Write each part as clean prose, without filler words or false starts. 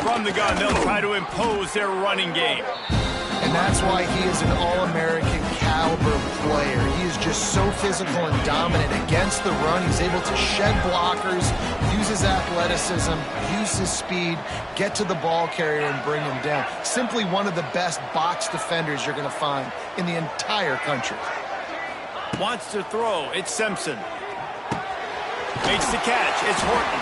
From the gun, they'll try to impose their running game. And that's why he is an All-American caliber player. He is just so physical and dominant against the run. He's able to shed blockers, use his athleticism, use his speed, get to the ball carrier and bring him down. Simply one of the best box defenders you're going to find in the entire country. Wants to throw. It's Simpson. Makes the catch. It's Horton.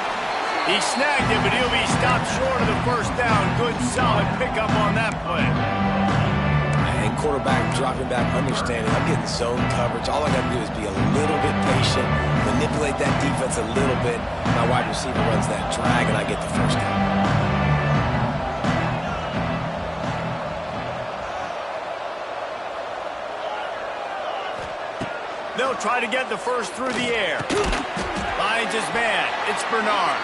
He snagged it, but he'll be stopped short of the first down. Good, solid pickup on that play. And quarterback dropping back, understanding I'm getting zone coverage. All I got to do is be a little bit patient, manipulate that defense a little bit. My wide receiver runs that drag, and I get the first down. They'll try to get the first through the air. Finds his man. It's Bernard.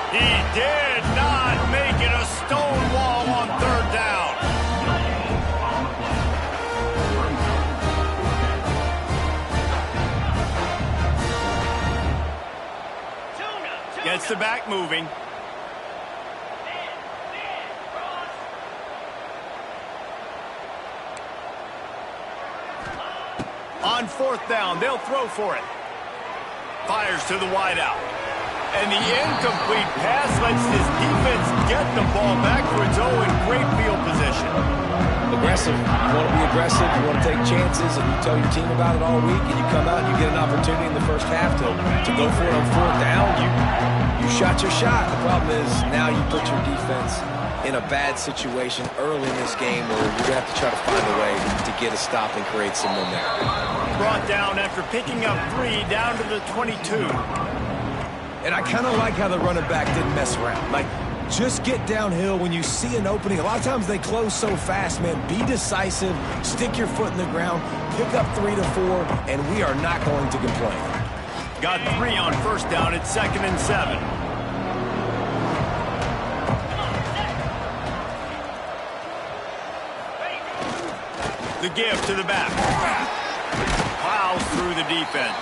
He did not make it a stone wall on third down. Gets the back moving. On fourth down, they'll throw for it. Fires to the wideout. And the incomplete pass lets this defense get the ball back for its own in great field position. Aggressive. You want to be aggressive. You want to take chances, and you tell your team about it all week, and you come out and you get an opportunity in the first half to go for it on fourth down. You shot your shot. The problem is now you put your defense in a bad situation early in this game where you're going to have to try to find a way to get a stop and create some momentum. Brought down after picking up 3 down to the 22. And I kind of like how the running back didn't mess around. Like, just get downhill when you see an opening. A lot of times they close so fast, man. Be decisive, stick your foot in the ground, pick up 3 to 4, and we are not going to complain. Got 3 on first down. It's 2nd and 7. The give to the back. Plows through the defense.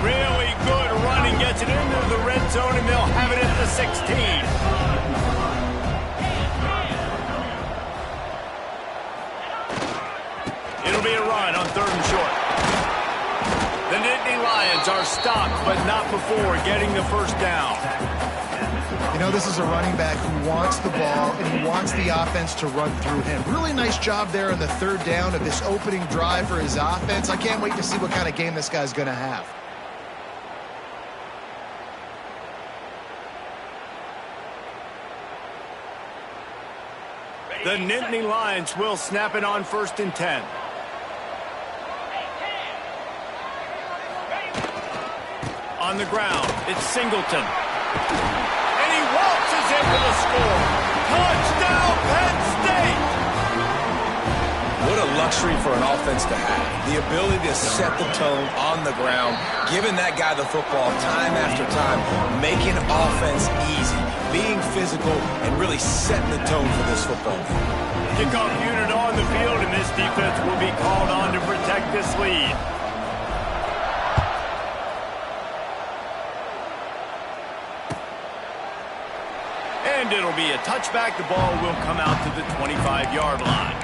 Really good running. Gets it into the red zone, and they'll have it at the 16. It'll be a run on 3rd and short. The Nittany Lions are stopped, but not before getting the first down. You know, this is a running back who wants the ball and he wants the offense to run through him. Really nice job there on the 3rd down of this opening drive for his offense. I can't wait to see what kind of game this guy's going to have. The Nittany Lions will snap it on 1st and 10. On the ground, it's Singleton. And he waltzes in for the score. Touchdown, Penn State! What a luxury for an offense to have. The ability to set the tone on the ground, giving that guy the football time after time, making offense easy, being physical, and really setting the tone for this football game. Kickoff unit on the field, and this defense will be called on to protect this lead. And it'll be a touchback. The ball will come out to the 25-yard line.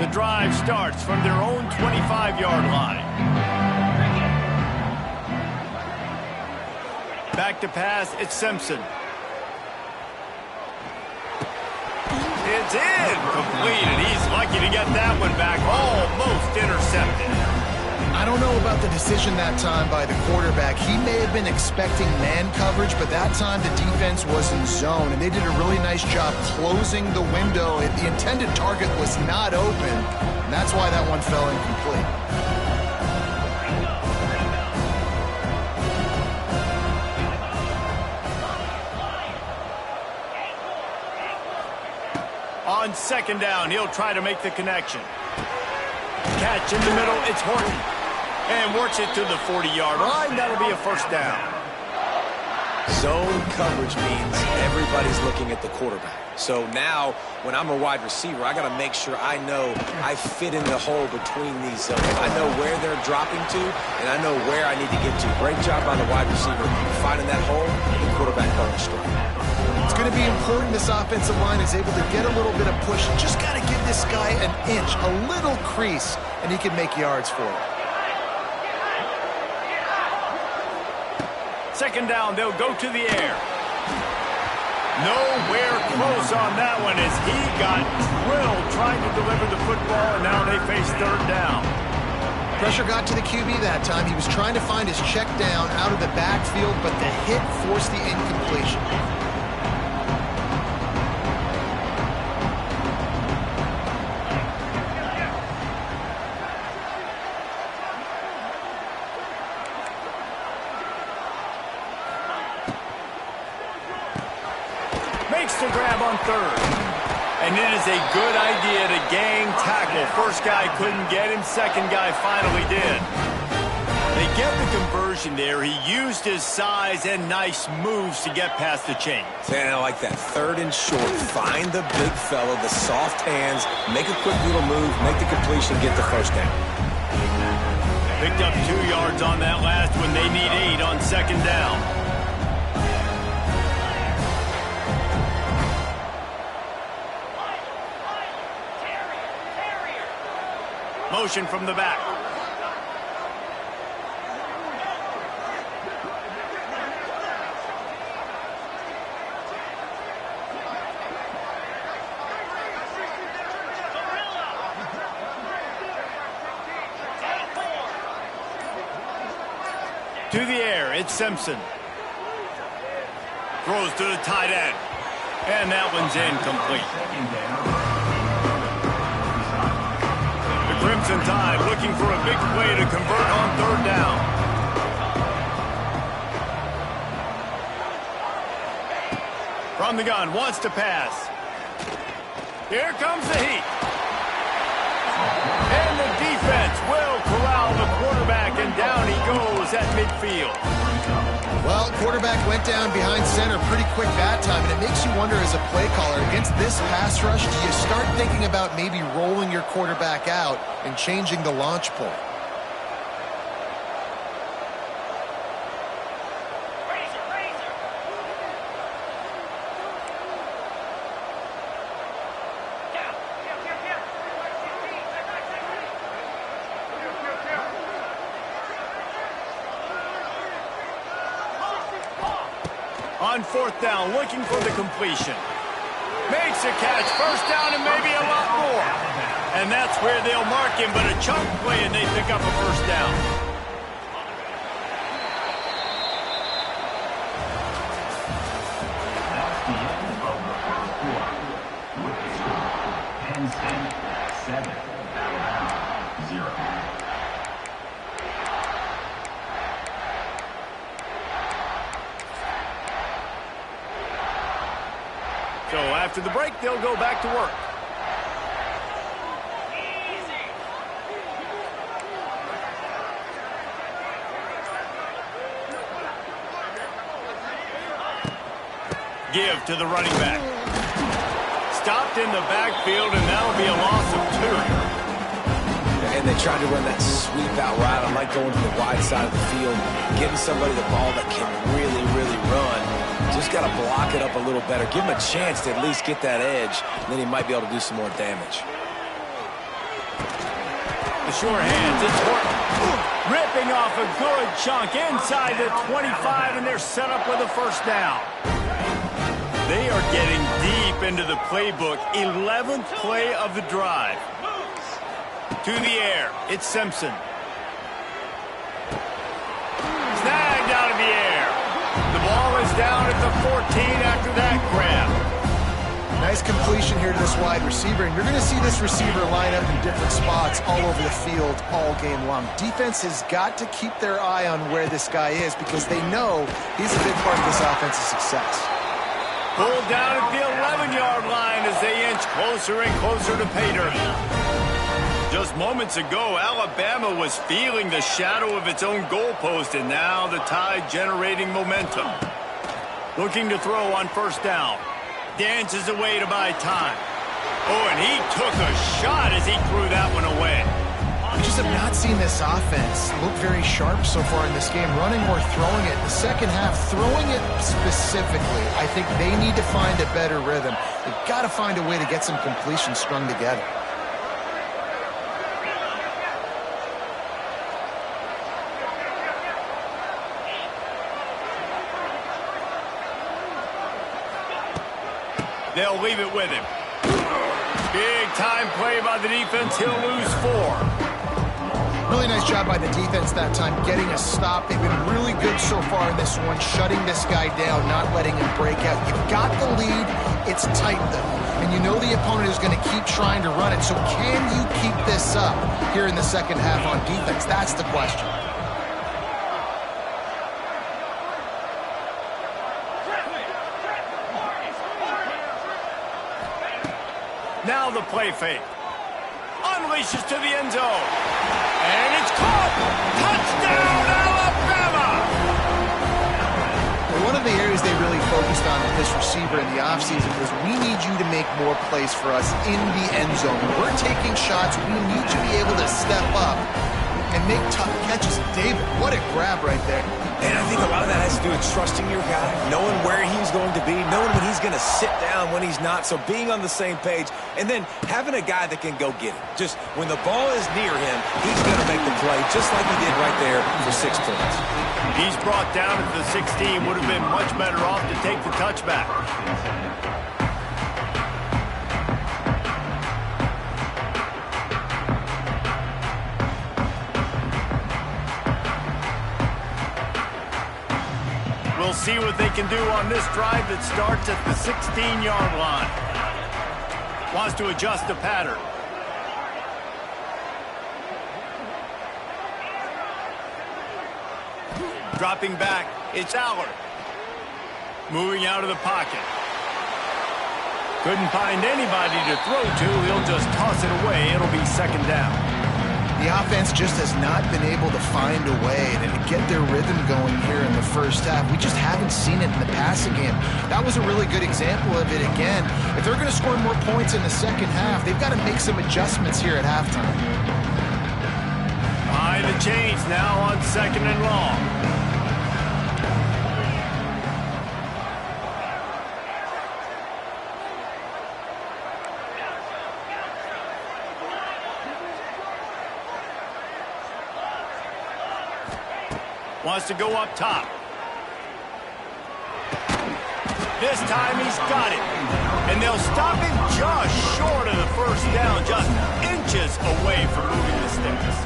The drive starts from their own 25-yard line. Back to pass, it's Simpson. It's incomplete, and he's lucky to get that one back. Almost intercepted. I don't know about the decision that time by the quarterback. He may have been expecting man coverage, but that time the defense was in zone, and they did a really nice job closing the window. The intended target was not open, and that's why that one fell incomplete. On 2nd down, he'll try to make the connection. Catch in the middle, it's Horton. And works it to the 40-yard line. That'll be a first down. Zone coverage means everybody's looking at the quarterback. So now, when I'm a wide receiver, I got to make sure I know I fit in the hole between these zones. I know where they're dropping to, and I know where I need to get to. Great job by the wide receiver finding that hole, and the quarterback going astray. It's going to be important this offensive line is able to get a little bit of push. Just got to give this guy an inch, a little crease, and he can make yards for it. Second down, they'll go to the air. Nowhere close on that one as he got drilled trying to deliver the football, and now they face third down. Pressure got to the QB that time. He was trying to find his check down out of the backfield, but the hit forced the incompletion. Makes the grab on third. And it is a good idea to gang tackle. First guy couldn't get him. Second guy finally did. They get the conversion there. He used his size and nice moves to get past the chains. And I like that. Third and short. Find the big fella, the soft hands, make a quick little move, make the completion, get the first down. Picked up 2 yards on that last one. They need 8 on second down. Motion from the back. To the air, it's Simpson. Throws to the tight end. And that one's incomplete. Crimson Tide looking for a big play to convert on third down. From the gun, wants to pass. Here comes the heat. And the defense will corral the quarterback, and down he goes at midfield. Well, quarterback went down behind center pretty quick that time, and it makes you wonder as a play caller, against this pass rush, do you start thinking about maybe rolling your quarterback out and changing the launch point? On fourth down, looking for the completion. Makes a catch, first down and maybe a lot more. And that's where they'll mark him, but a chunk play and they pick up a first down. So after the break, they'll go back to work. Give to the running back. Stopped in the backfield, and that'll be a loss of 2. And they tried to run that sweep out right. I like going to the wide side of the field, getting somebody the ball that can really, really run. Just got to block it up a little better. Give him a chance to at least get that edge, and then he might be able to do some more damage. The sure hands, it's Horton. Ripping off a good chunk inside the 25, and they're set up with a first down. They are getting deep into the playbook. 11th play of the drive. To the air, it's Simpson. Snagged out of the air. The ball is down at the 14 after that grab. Nice completion here to this wide receiver, and you're going to see this receiver line up in different spots all over the field all game long. Defense has got to keep their eye on where this guy is because they know he's a big part of this offense's success. Pulled down at the 11-yard line as they inch closer and closer to pay dirt. Just moments ago, Alabama was feeling the shadow of its own goalpost, and now the Tide generating momentum. Looking to throw on first down. Dances away to buy time. Oh, and he took a shot as he threw that one away. We just have not seen this offense look very sharp so far in this game, running or throwing it. The second half, throwing it specifically, I think they need to find a better rhythm. They've got to find a way to get some completion strung together. They'll leave it with him. Big time play by the defense. He'll lose 4. Really nice job by the defense that time, getting a stop. They've been really good so far in this one, shutting this guy down, not letting him break out. You've got the lead. It's tight, though. And you know the opponent is going to keep trying to run it. So can you keep this up here in the second half on defense? That's the question. Now the play fake. Unleashes to the end zone. And it's caught! Touchdown, Alabama! Well, one of the areas they really focused on with this receiver in the offseason was, we need you to make more plays for us in the end zone. When we're taking shots, we need you to be able to step up and make tough catches. David, what a grab right there. And I think a lot of that has to do with trusting your guy, knowing where he's going to be, knowing when he's going to sit down, when he's not, so being on the same page, and then having a guy that can go get it. Just when the ball is near him, he's going to make the play, just like he did right there for 6 points. He's brought down at the 16. Would have been much better off to take the touchback. We'll see what they can do on this drive that starts at the 16-yard line. Wants to adjust the pattern. Dropping back, it's Allard. Moving out of the pocket. Couldn't find anybody to throw to. He'll just toss it away. It'll be second down. The offense just has not been able to find a way to get their rhythm going here in the first half. We just haven't seen it in the passing game. That was a really good example of it again. If they're going to score more points in the second half, they've got to make some adjustments here at halftime. Behind the chains now on second and long. Wants to go up top. This time he's got it. And they'll stop him just short of the first down, just inches away from moving the sticks.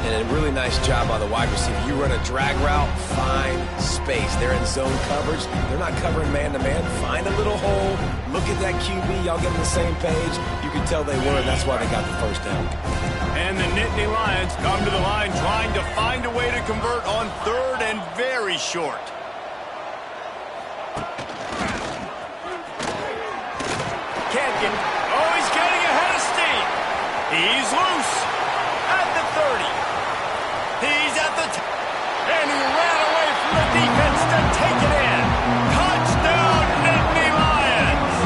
And a really nice job by the wide receiver. You run a drag route, find space. They're in zone coverage. They're not covering man-to-man. Find a little hole. Look at that QB. Y'all get on the same page. You can tell they were, and that's why they got the first down. And the Nittany Lions come to the line trying to find a way to convert on third and very short. Can't get... Oh, he's getting ahead of steam. He's loose at the 30. He's at the... And he ran away from the defense to take it in. Touchdown, Nittany Lions.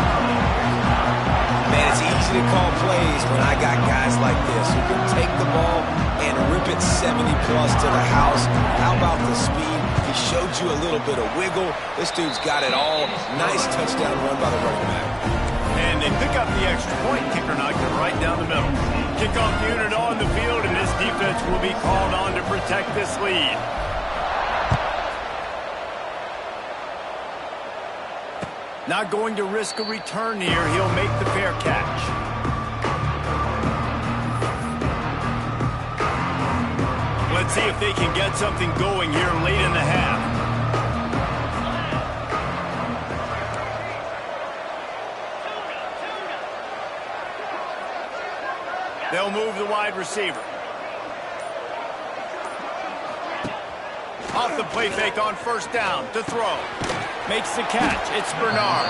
Man, it's easy to call plays when I got guys like this who can take the ball and rip it 70-plus to the house. How about the speed? He showed you a little bit of wiggle. This dude's got it all. Nice touchdown run by the running back. And they pick up the extra point. Kicker knocked it right down the middle. Kickoff unit on the field, and this defense will be called on to protect this lead. Not going to risk a return here. He'll make the fair catch. Let's see if they can get something going here late in the half. They'll move the wide receiver. Off the play fake on first down to throw. Makes the catch. It's Bernard.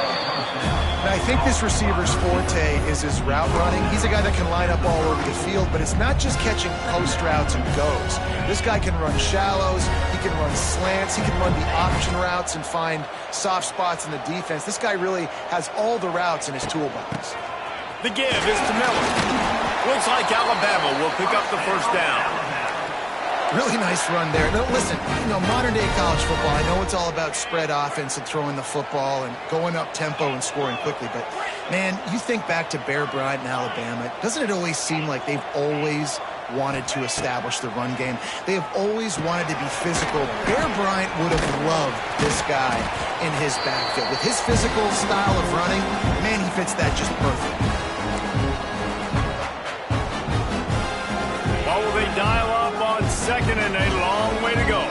And I think this receiver's forte is his route running. He's a guy that can line up all over the field, but it's not just catching post routes and goes. This guy can run shallows, he can run slants, he can run the option routes and find soft spots in the defense. This guy really has all the routes in his toolbox. The give is to Miller. Looks like Alabama will pick up the first down. Really nice run there. Now, listen, modern-day college football, I know it's all about spread offense and throwing the football and going up tempo and scoring quickly, but, man, you think back to Bear Bryant in Alabama, doesn't it always seem like they've always wanted to establish the run game? They have always wanted to be physical. Bear Bryant would have loved this guy in his backfield. With his physical style of running, man, he fits that just perfect. What will they dial up on second and a long way to go?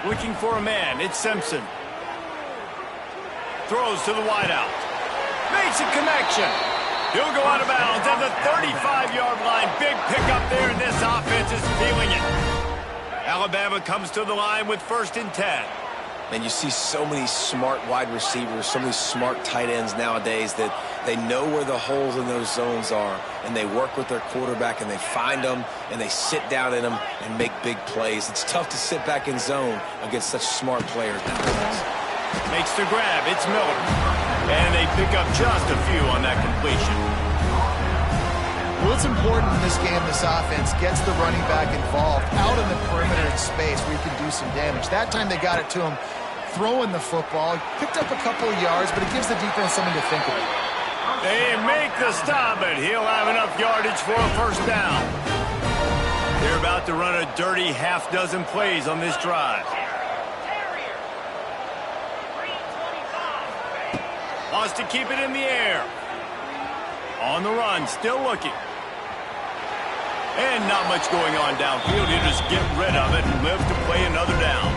Looking for a man. It's Simpson. Throws to the wideout. Makes a connection. He'll go out of bounds at the 35-yard line. Big pickup there, and this offense is feeling it. Alabama comes to the line with 1st and 10. And you see so many smart wide receivers, so many smart tight ends nowadays that they know where the holes in those zones are, and they work with their quarterback, and they find them, and they sit down in them and make big plays. It's tough to sit back in zone against such smart players nowadays. Makes the grab. It's Miller. And they pick up just a few on that completion. What's important in this game, this offense gets the running back involved out in the perimeter in space where he can do some damage. That time they got it to him throwing the football. Picked up a couple of yards, but it gives the defense something to think about. They make the stop, but he'll have enough yardage for a first down. They're about to run a dirty half-dozen plays on this drive. Wants to keep it in the air. On the run, still looking. And not much going on downfield. He'll just get rid of it and live to play another down.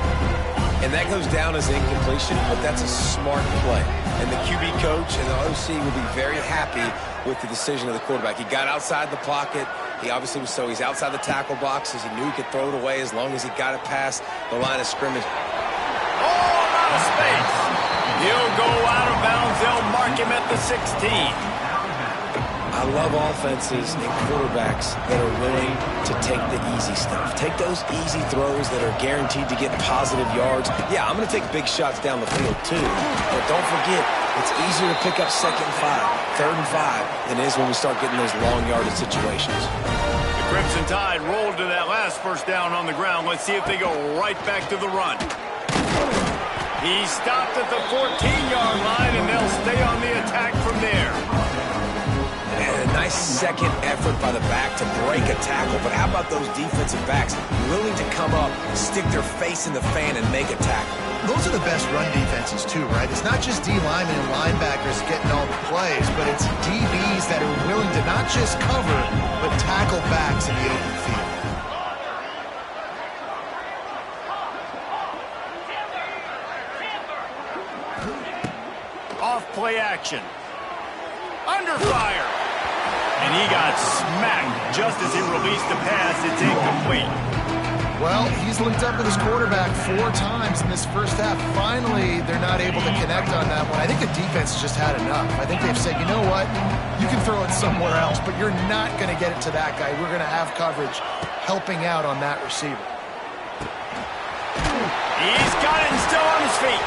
And that goes down as incompletion, but that's a smart play. And the QB coach and the OC will be very happy with the decision of the quarterback. He got outside the pocket. He obviously was he's outside the tackle boxes. He knew he could throw it away as long as he got it past the line of scrimmage. All out of space. He'll go out of bounds. They'll mark him at the 16. I love offenses and quarterbacks that are willing to take the easy stuff. Take those easy throws that are guaranteed to get positive yards. Yeah, I'm going to take big shots down the field too. But don't forget, it's easier to pick up 2nd and 5, 3rd and 5 than it is when we start getting those long yardage situations. The Crimson Tide rolled to that last first down on the ground. Let's see if they go right back to the run. He stopped at the 14-yard line, and they'll stay on the attack from there. And a nice second effort by the back to break a tackle. But how about those defensive backs willing to come up, stick their face in the fan, and make a tackle? Those are the best run defenses too, right? It's not just D-linemen and linebackers getting all the plays, but it's DBs that are willing to not just cover, but tackle backs in the open field. Off play action. Under fire. And he got smacked just as he released the pass. It's incomplete. Well, he's linked up with his quarterback 4 times in this first half. Finally, they're not able to connect on that one. I think the defense has just had enough. I think they've said, you know what? You can throw it somewhere else, but you're not going to get it to that guy. We're going to have coverage helping out on that receiver. He's got it and still on his feet.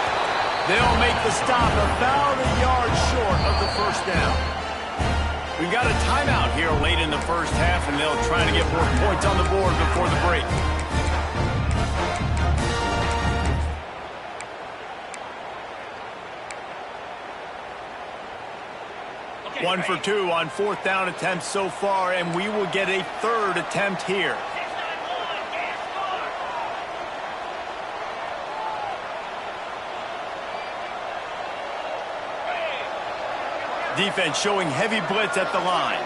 They'll make the stop about a yard short of the first down. We've got a timeout here late in the first half, and they'll try to get more points on the board before the break. Okay, 1 for 2 on 4th down attempts so far, and we will get a 3rd attempt here. Defense showing heavy blitz at the line.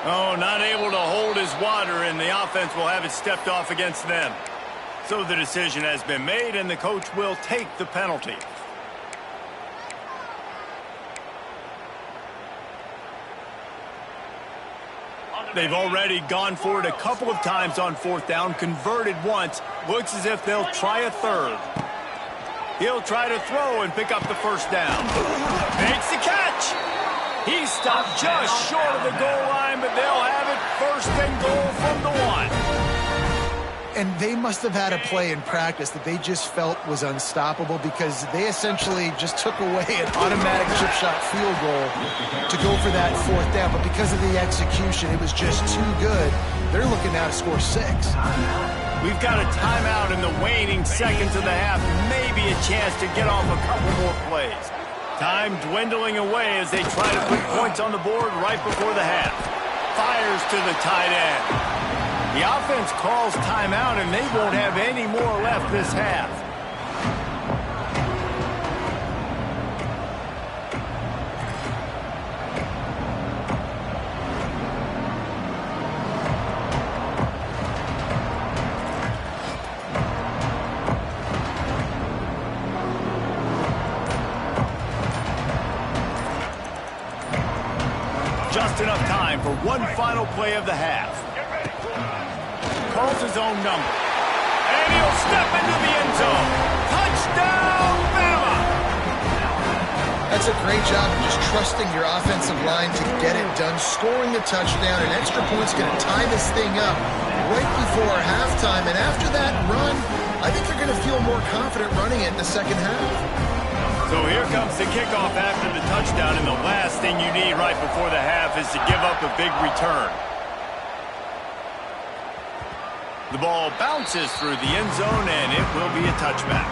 Oh, not able to hold his water, and the offense will have it stepped off against them. So the decision has been made, and the coach will take the penalty. They've already gone for it a couple of times on fourth down, converted once. Looks as if they'll try a third. He'll try to throw and pick up the first down. Makes the catch. He stopped just short of the goal line, but they'll have it first and goal from the 1. And they must have had a play in practice that they just felt was unstoppable, because they essentially just took away an automatic chip shot field goal to go for that fourth down. But because of the execution, it was just too good. They're looking now to score 6. We've got a timeout in the waning seconds of the half. Maybe a chance to get off a couple more plays. Time dwindling away as they try to put points on the board right before the half. Fires to the tight end. The offense calls timeout, and they won't have any more left this half. Just enough time for one final play of the half. Calls his own number. And he'll step into the end zone. Touchdown, Bama! That's a great job of just trusting your offensive line to get it done, scoring a touchdown. An extra point's going to tie this thing up right before halftime. And after that run, I think they're going to feel more confident running it in the second half. So here comes the kickoff after the touchdown, and the last thing you need right before the half is to give up a big return. The ball bounces through the end zone, and it will be a touchback.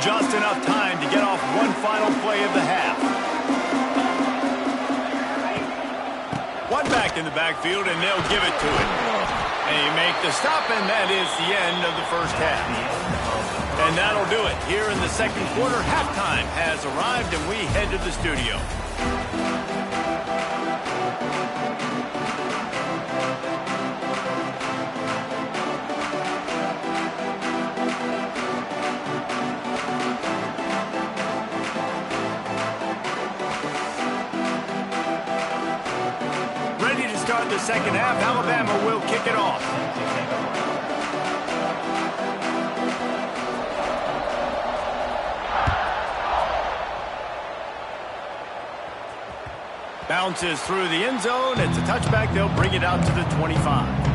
Just enough time to get off one final play of the half. One back in the backfield, and they'll give it to it. They make the stop, and that is the end of the first half. And that'll do it. Here in the second quarter, halftime has arrived, and we head to the studio. Start the second half. Alabama will kick it off. Bounces through the end zone. It's a touchback. They'll bring it out to the 25.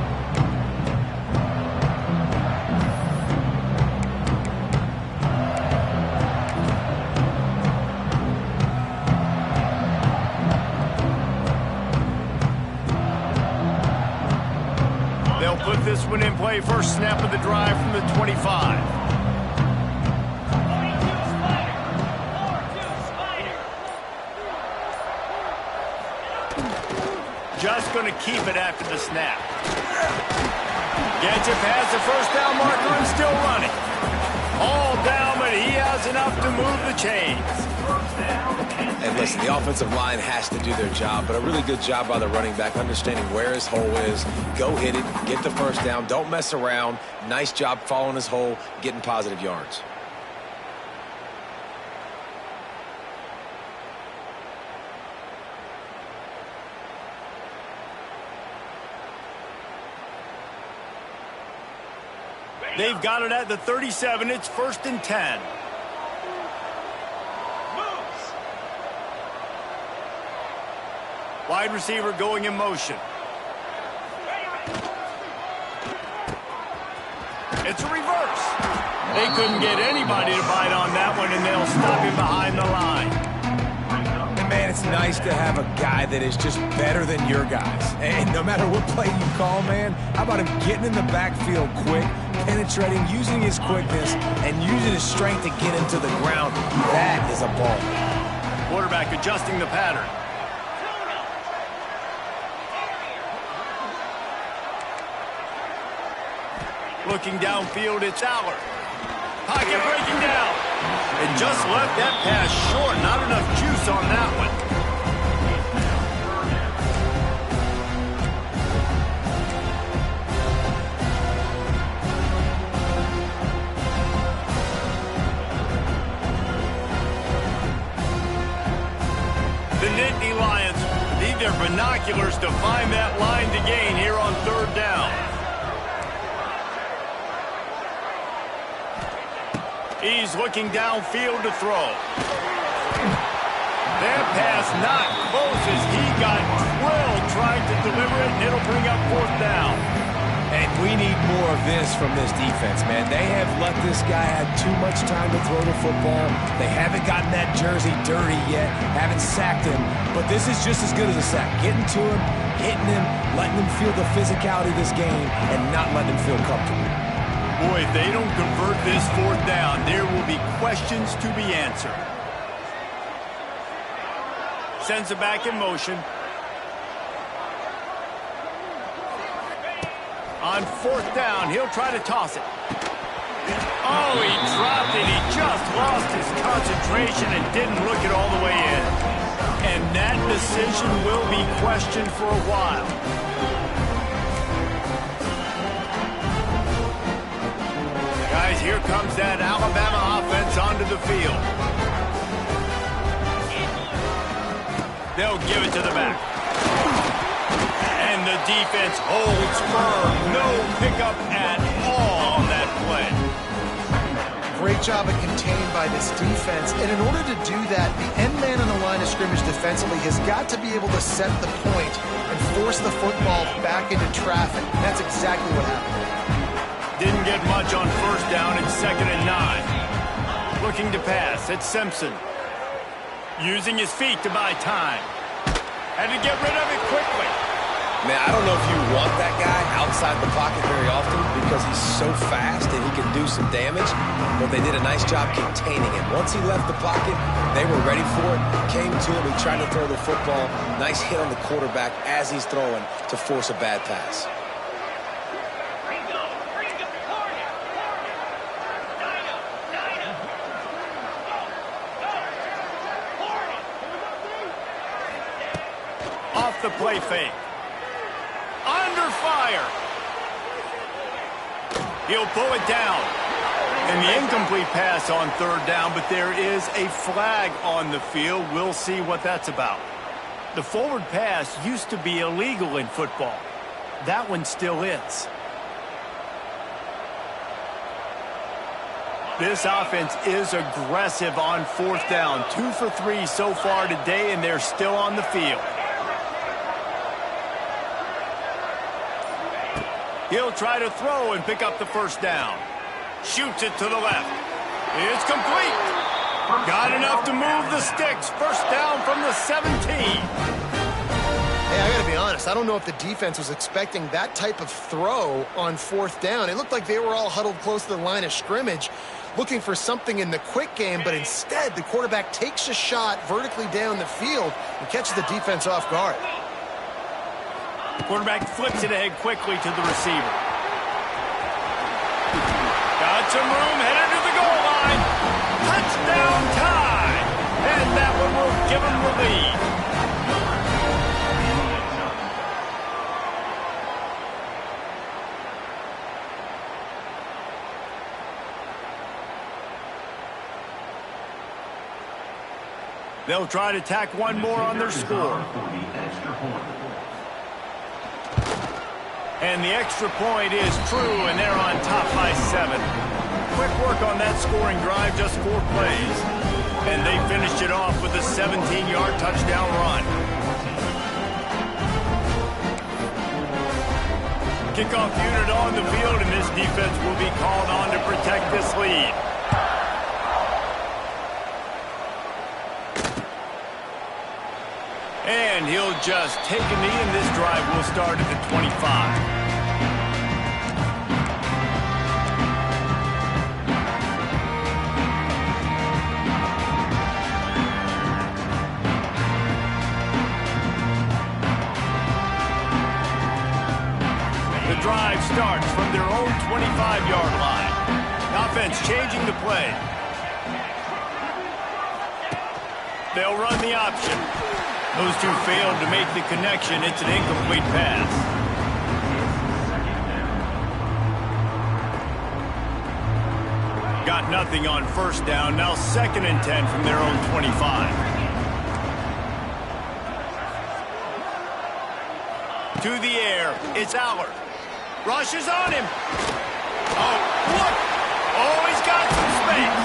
Put this one in play. First snap of the drive from the 25. Just going to keep it after the snap. Gets it past the first down marker and still running. All down, but he has enough to move the chains. And listen, the offensive line has to do their job, but a really good job by the running back, understanding where his hole is. Go hit it, get the first down, don't mess around. Nice job following his hole, getting positive yards. They've got it at the 37. It's 1st and 10. Wide receiver going in motion. It's a reverse. They couldn't get anybody to bite on that one, and they'll stop him behind the line. And man, it's nice to have a guy that is just better than your guys. And no matter what play you call, man, how about him getting in the backfield quick, penetrating, using his quickness, and using his strength to get into the ground. That is a ball. Quarterback adjusting the pattern. Looking downfield, it's Aller. Pocket breaking down. And just left that pass short. Not enough juice on that one. Nittany Lions need their binoculars to find that line to gain here on third down. He's looking downfield to throw. That pass not close as he got drilled trying to deliver it, and it'll bring up fourth down. And we need more of this from this defense, man. They have let this guy have too much time to throw the football. They haven't gotten that jersey dirty yet, haven't sacked him. But this is just as good as a sack. Getting to him, hitting him, letting him feel the physicality of this game, and not letting him feel comfortable. Boy, if they don't convert this fourth down, there will be questions to be answered. Sends it back in motion. On fourth down, he'll try to toss it. Oh, he dropped it. He just lost his concentration and didn't look it all the way in. And that decision will be questioned for a while. Guys, here comes that Alabama offense onto the field. They'll give it to the back. And the defense holds firm. No pickup at all on that play. Great job of contained by this defense. And in order to do that, the end man on the line of scrimmage defensively has got to be able to set the point and force the football back into traffic. And that's exactly what happened. Didn't get much on first down. It's 2nd and 9. Looking to pass. It's Simpson. Using his feet to buy time. Had to get rid of it quickly. Man, I don't know if you want that guy outside the pocket very often because he's so fast and he can do some damage, but they did a nice job containing him. Once he left the pocket, they were ready for it, came to him, he tried to throw the football. Nice hit on the quarterback as he's throwing to force a bad pass. Off the play fake. Under fire. He'll pull it down. And the incomplete pass on third down, but there is a flag on the field. We'll see what that's about. The forward pass used to be illegal in football. That one still is. This offense is aggressive on fourth down. 2 for 3 so far today, and they're still on the field. He'll try to throw and pick up the first down. Shoots it to the left. It's complete. Got enough to move the sticks. First down from the 17. Hey, I got to be honest. I don't know if the defense was expecting that type of throw on fourth down. It looked like they were all huddled close to the line of scrimmage, looking for something in the quick game, but instead the quarterback takes a shot vertically down the field and catches the defense off guard. Quarterback flips it ahead quickly to the receiver. Got some room, headed to the goal line. Touchdown tie. And that one will give him the lead. They'll try to tack one more on their score. And the extra point is true, and they're on top by 7. Quick work on that scoring drive, just 4 plays. And they finished it off with a 17-yard touchdown run. Kickoff unit on the field, and this defense will be called on to protect this lead. And he'll just take a knee, and this drive will start at the 25. The drive starts from their own 25-yard line. Offense changing the play. They'll run the option. Those two failed to make the connection. It's an incomplete pass. Got nothing on first down. Now 2nd and 10 from their own 25. To the air, it's Aller. Rushes on him. Oh, look! Oh, he's got some space.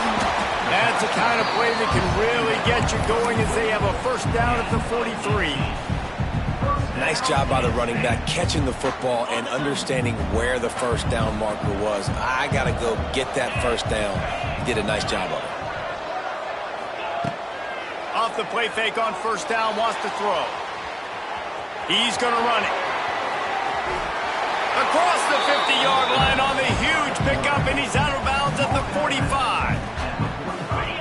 That's the kind of play that can really get you going as they have a first down at the 43. Nice job by the running back, catching the football and understanding where the first down marker was. I got to go get that first down. He did a nice job of it. Off the play fake on first down, wants to throw. He's going to run it. Across the 50-yard line on the huge pickup, and he's out of bounds at the 45.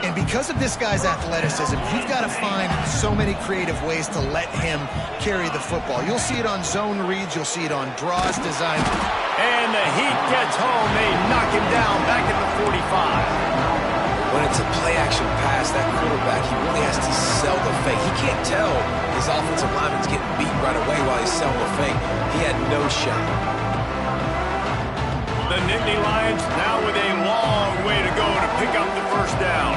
And because of this guy's athleticism, you've got to find so many creative ways to let him carry the football. You'll see it on zone reads. You'll see it on draws designed. And the heat gets home. They knock him down back at the 45. When it's a play-action pass, that quarterback, he really has to sell the fake. He can't tell his offensive lineman's getting beat right away while he's selling the fake. He had no shot. The Nittany Lions now with a long way to go to pick up the first down.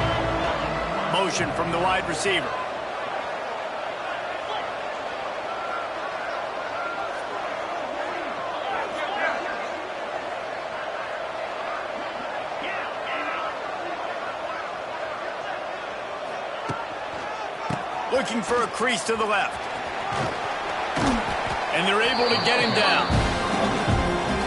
Motion from the wide receiver. Looking for a crease to the left. And they're able to get him down.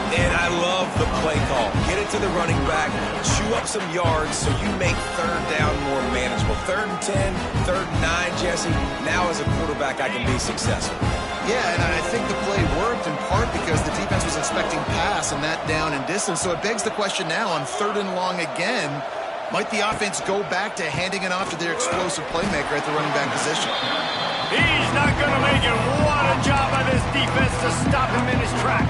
And I love the play call. Get it to the running back, chew up some yards so you make third down more manageable. 3rd and 10, 3rd and 9, Jesse. Now as a quarterback, I can be successful. Yeah, and I think the play worked in part because the defense was expecting pass and that down and distance. So it begs the question now on 3rd and long again, might the offense go back to handing it off to their explosive playmaker at the running back position? He's not going to make it. What a job by this defense to stop him in his tracks.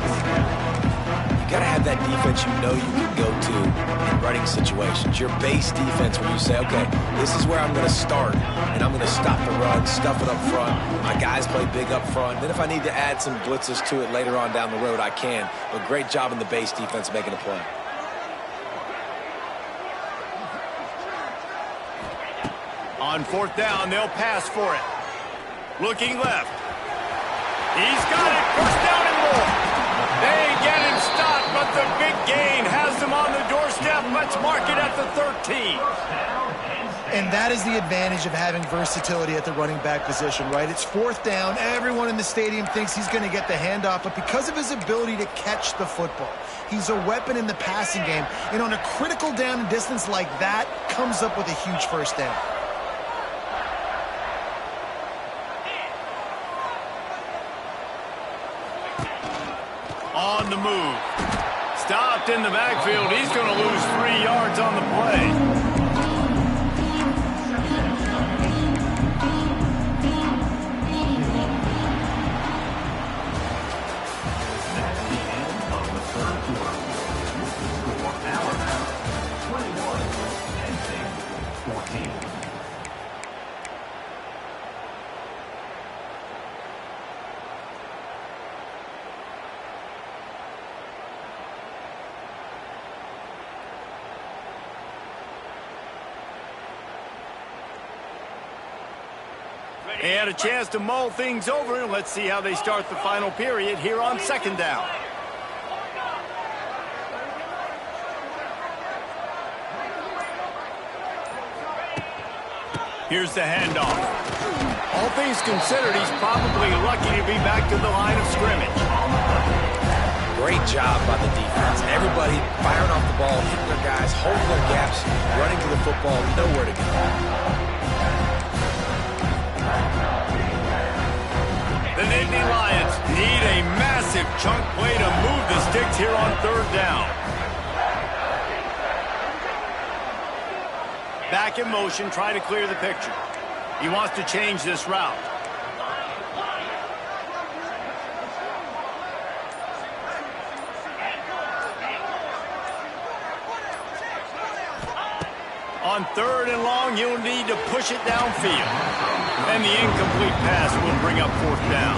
You got to have that defense you know you can go to in running situations. Your base defense where you say, okay, this is where I'm going to start, and I'm going to stop the run, stuff it up front. My guys play big up front. Then if I need to add some blitzes to it later on down the road, I can. But great job in the base defense making a play. On 4th down, they'll pass for it. Looking left. He's got it. First down and more. They get him stopped, but the big gain has them on the doorstep. Let's mark it at the 13. And that is the advantage of having versatility at the running back position, right? It's 4th down. Everyone in the stadium thinks he's going to get the handoff, but because of his ability to catch the football, he's a weapon in the passing game. And on a critical down and distance like that, comes up with a huge first down. On the move. Stopped in the backfield. He's going to lose 3 yards on the play. They had a chance to mull things over. Let's see how they start the final period here on 2nd down. Here's the handoff. All things considered, he's probably lucky to be back to the line of scrimmage. Great job by the defense. Everybody firing off the ball, hitting their guys, holding their gaps, running to the football, nowhere to go. The Nittany Lions need a massive chunk play to move the sticks here on 3rd down. Back in motion, try to clear the picture. He wants to change this route. On 3rd and long, he'll need to push it downfield. And the incomplete pass will bring up 4th down.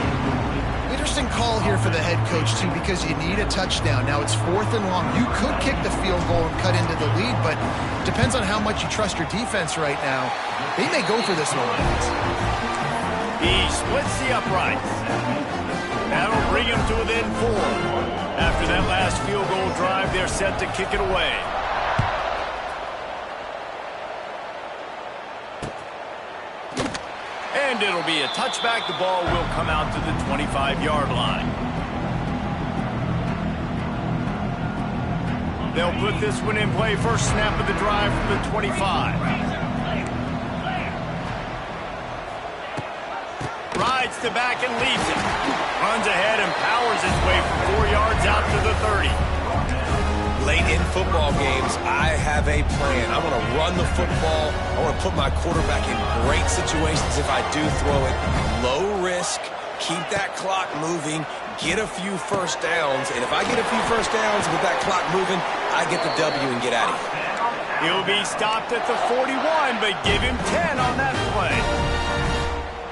Interesting call here for the head coach, too, because you need a touchdown. Now it's 4th and long. You could kick the field goal and cut into the lead, but depends on how much you trust your defense right now. They may go for this one. He splits the uprights. That'll bring him to within 4. After that last field goal drive, they're set to kick it away. And it'll be a touchback. The ball will come out to the 25-yard line. They'll put this one in play. First snap of the drive from the 25. Rides to back and leaves it. Runs ahead and powers his way from 4 yards out to the 30. Late in football games, I have a plan. I want to run the football. I want to put my quarterback in great situations if I do throw it. Low risk, keep that clock moving, get a few first downs. And if I get a few first downs with that clock moving, I get the W and get out of here. He'll be stopped at the 41, but give him 10 on that play.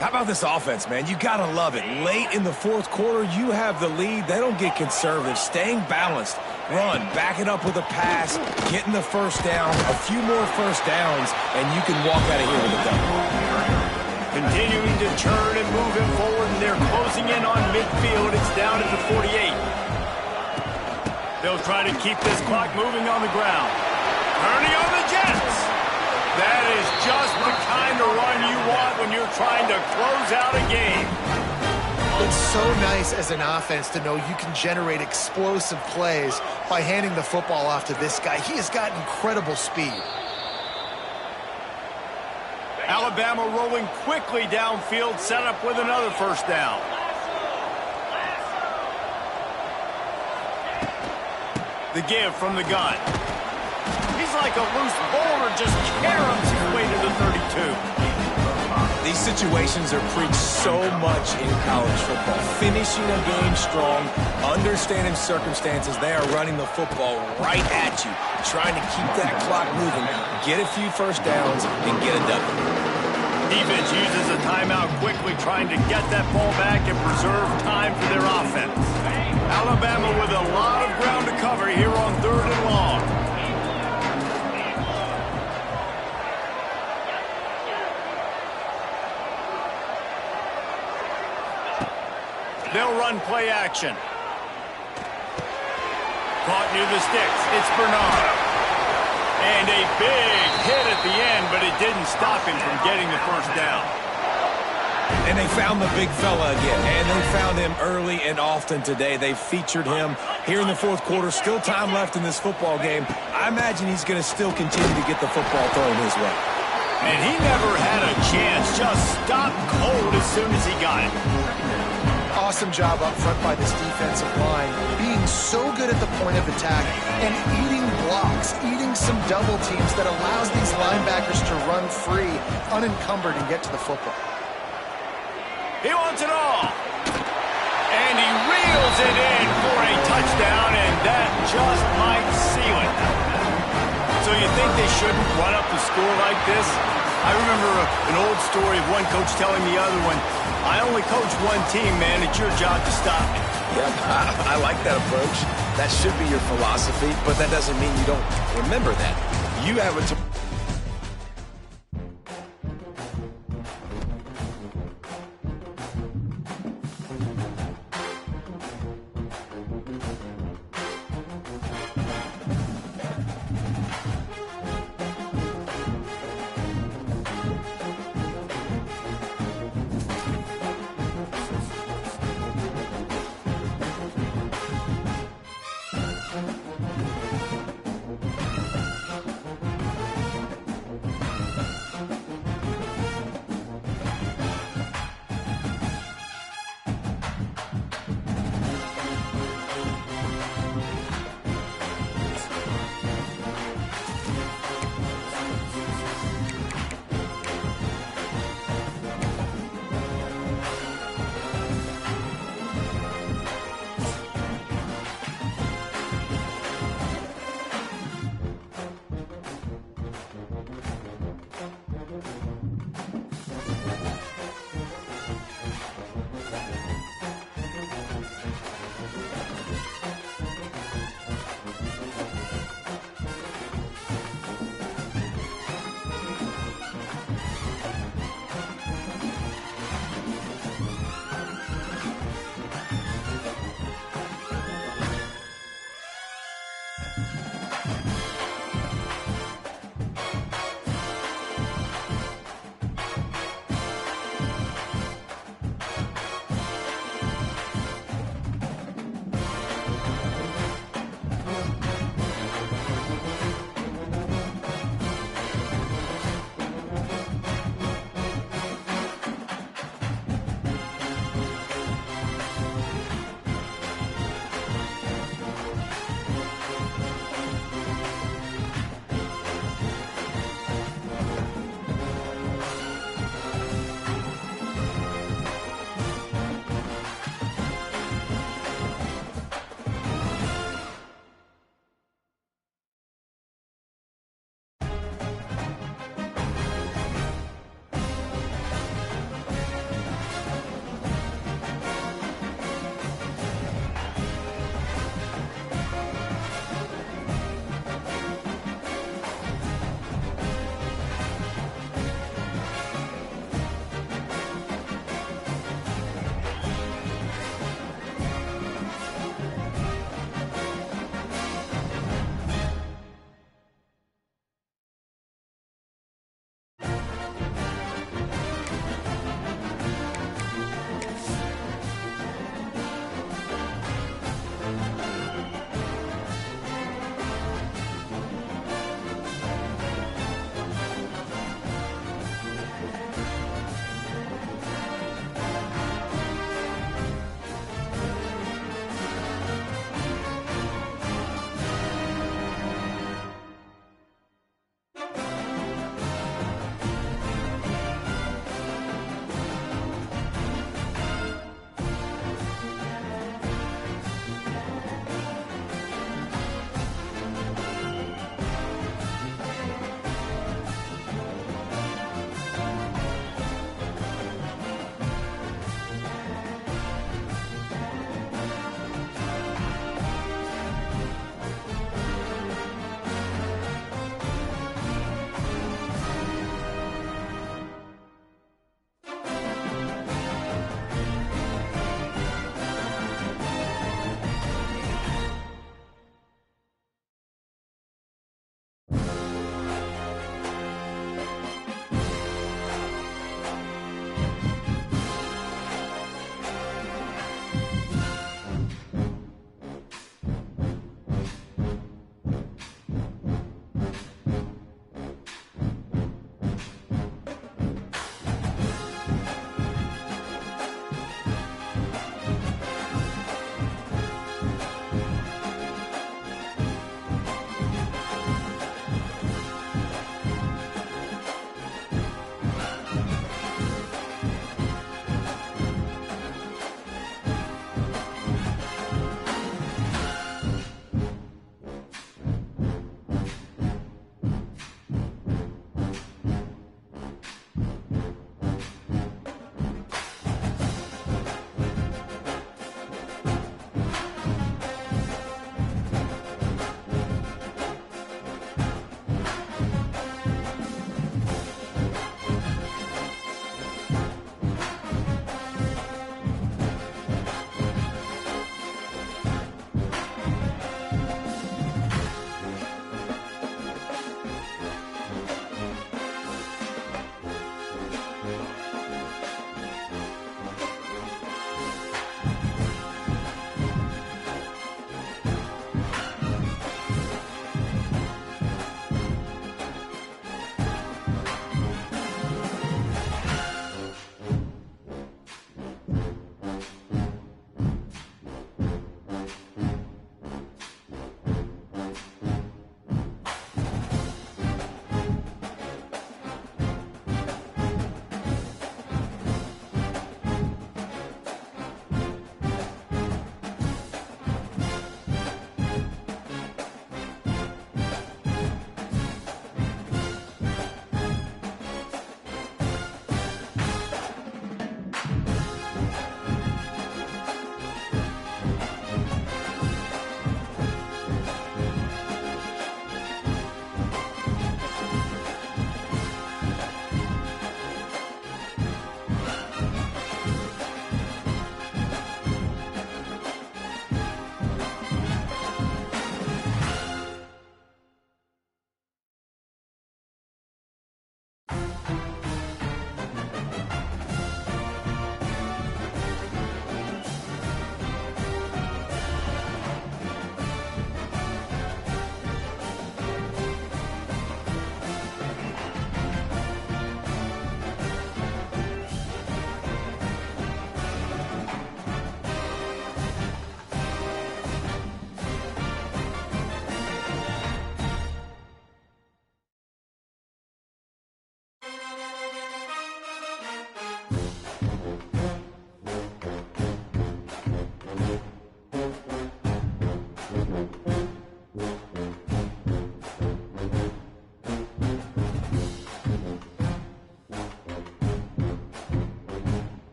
How about this offense, man? You got to love it. Late in the fourth quarter, you have the lead. They don't get conservative. Staying balanced. Run, back it up with a pass, getting the first down, a few more first downs, and you can walk out of here with a W. Continuing to turn and move him forward, and they're closing in on midfield. It's down at the 48. They'll try to keep this clock moving on the ground. Turning on the Jets. That is just the kind of run you want when you're trying to close out a game. It's so nice as an offense to know you can generate explosive plays by handing the football off to this guy. He has got incredible speed. Alabama rolling quickly downfield, set up with another first down. The give from the gun. He's like a loose boulder, just caroms his way to the 32. These situations are preached so much in college football. Finishing a game strong, understanding circumstances. They are running the football right at you, trying to keep that clock moving, get a few first downs, and get a W. Defense uses a timeout quickly, trying to get that ball back and preserve time for their offense. Alabama with a lot of ground to cover here on 3rd and long. They'll run play action. Caught near the sticks. It's Bernard. And a big hit at the end, but it didn't stop him from getting the first down. And they found the big fella again, and they found him early and often today. They featured him here in the fourth quarter. Still time left in this football game. I imagine he's going to still continue to get the football thrown his way. And he never had a chance. Just stopped cold as soon as he got it. Awesome job up front by this defensive line, being so good at the point of attack and eating blocks, eating some double teams that allows these linebackers to run free, unencumbered, and get to the football. He wants it all. And he reels it in for a touchdown, and that just might seal it. So you think they shouldn't run up the score like this? I remember an old story of one coach telling the other one, I only coach one team, man. It's your job to stop me. Yeah, I like that approach. That should be your philosophy, but that doesn't mean you don't remember that. You have a...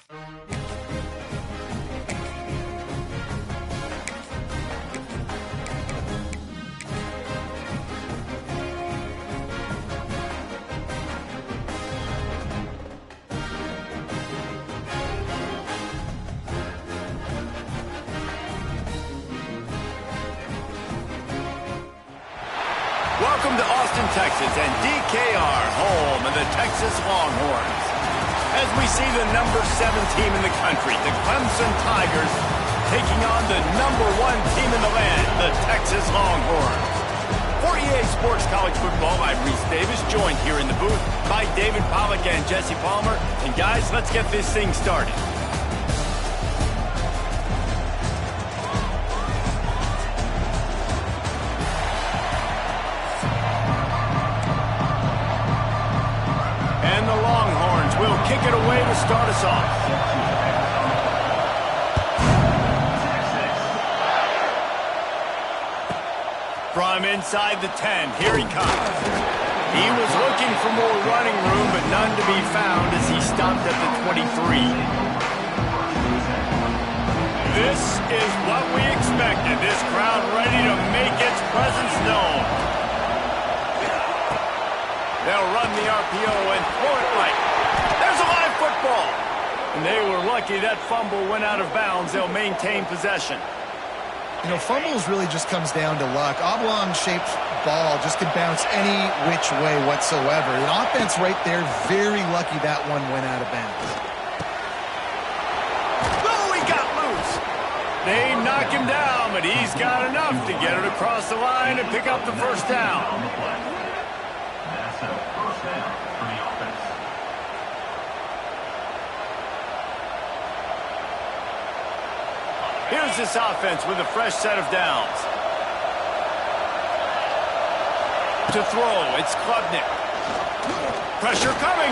Welcome to Austin, Texas, and DKR, home of the Texas Longhorns. As we see the number 7 team in the country, the Clemson Tigers, taking on the number 1 team in the land, the Texas Longhorns. For EA Sports College Football, I'm Reese Davis, joined here in the booth by David Pollack and Jesse Palmer. And guys, let's get this thing started. Will kick it away to start us off. From inside the 10, here he comes. He was looking for more running room, but none to be found as he stopped at the 23. This is what we expected. This crowd ready to make its presence known. They'll run the RPO and throw it right. There's a live football. And they were lucky that fumble went out of bounds. They'll maintain possession. You know, fumbles really just comes down to luck. Oblong-shaped ball just can bounce any which way whatsoever. The offense right there, very lucky that one went out of bounds. Oh, he got loose. They knock him down, but he's got enough to get it across the line and pick up the first down. Here's this offense with a fresh set of downs. To throw, it's Klubnik. Pressure coming.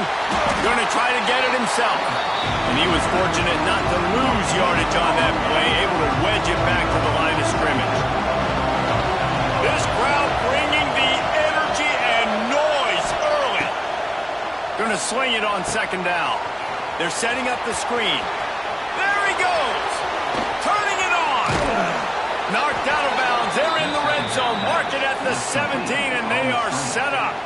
Going to try to get it himself. And he was fortunate not to lose yardage on that play, able to wedge it back to the line of scrimmage. This crowd bringing the energy and noise early. Going to swing it on second down. They're setting up the screen. There he goes. Turning it on. Knocked out of bounds. They're in the red zone. Mark it at the 17, and they are set up.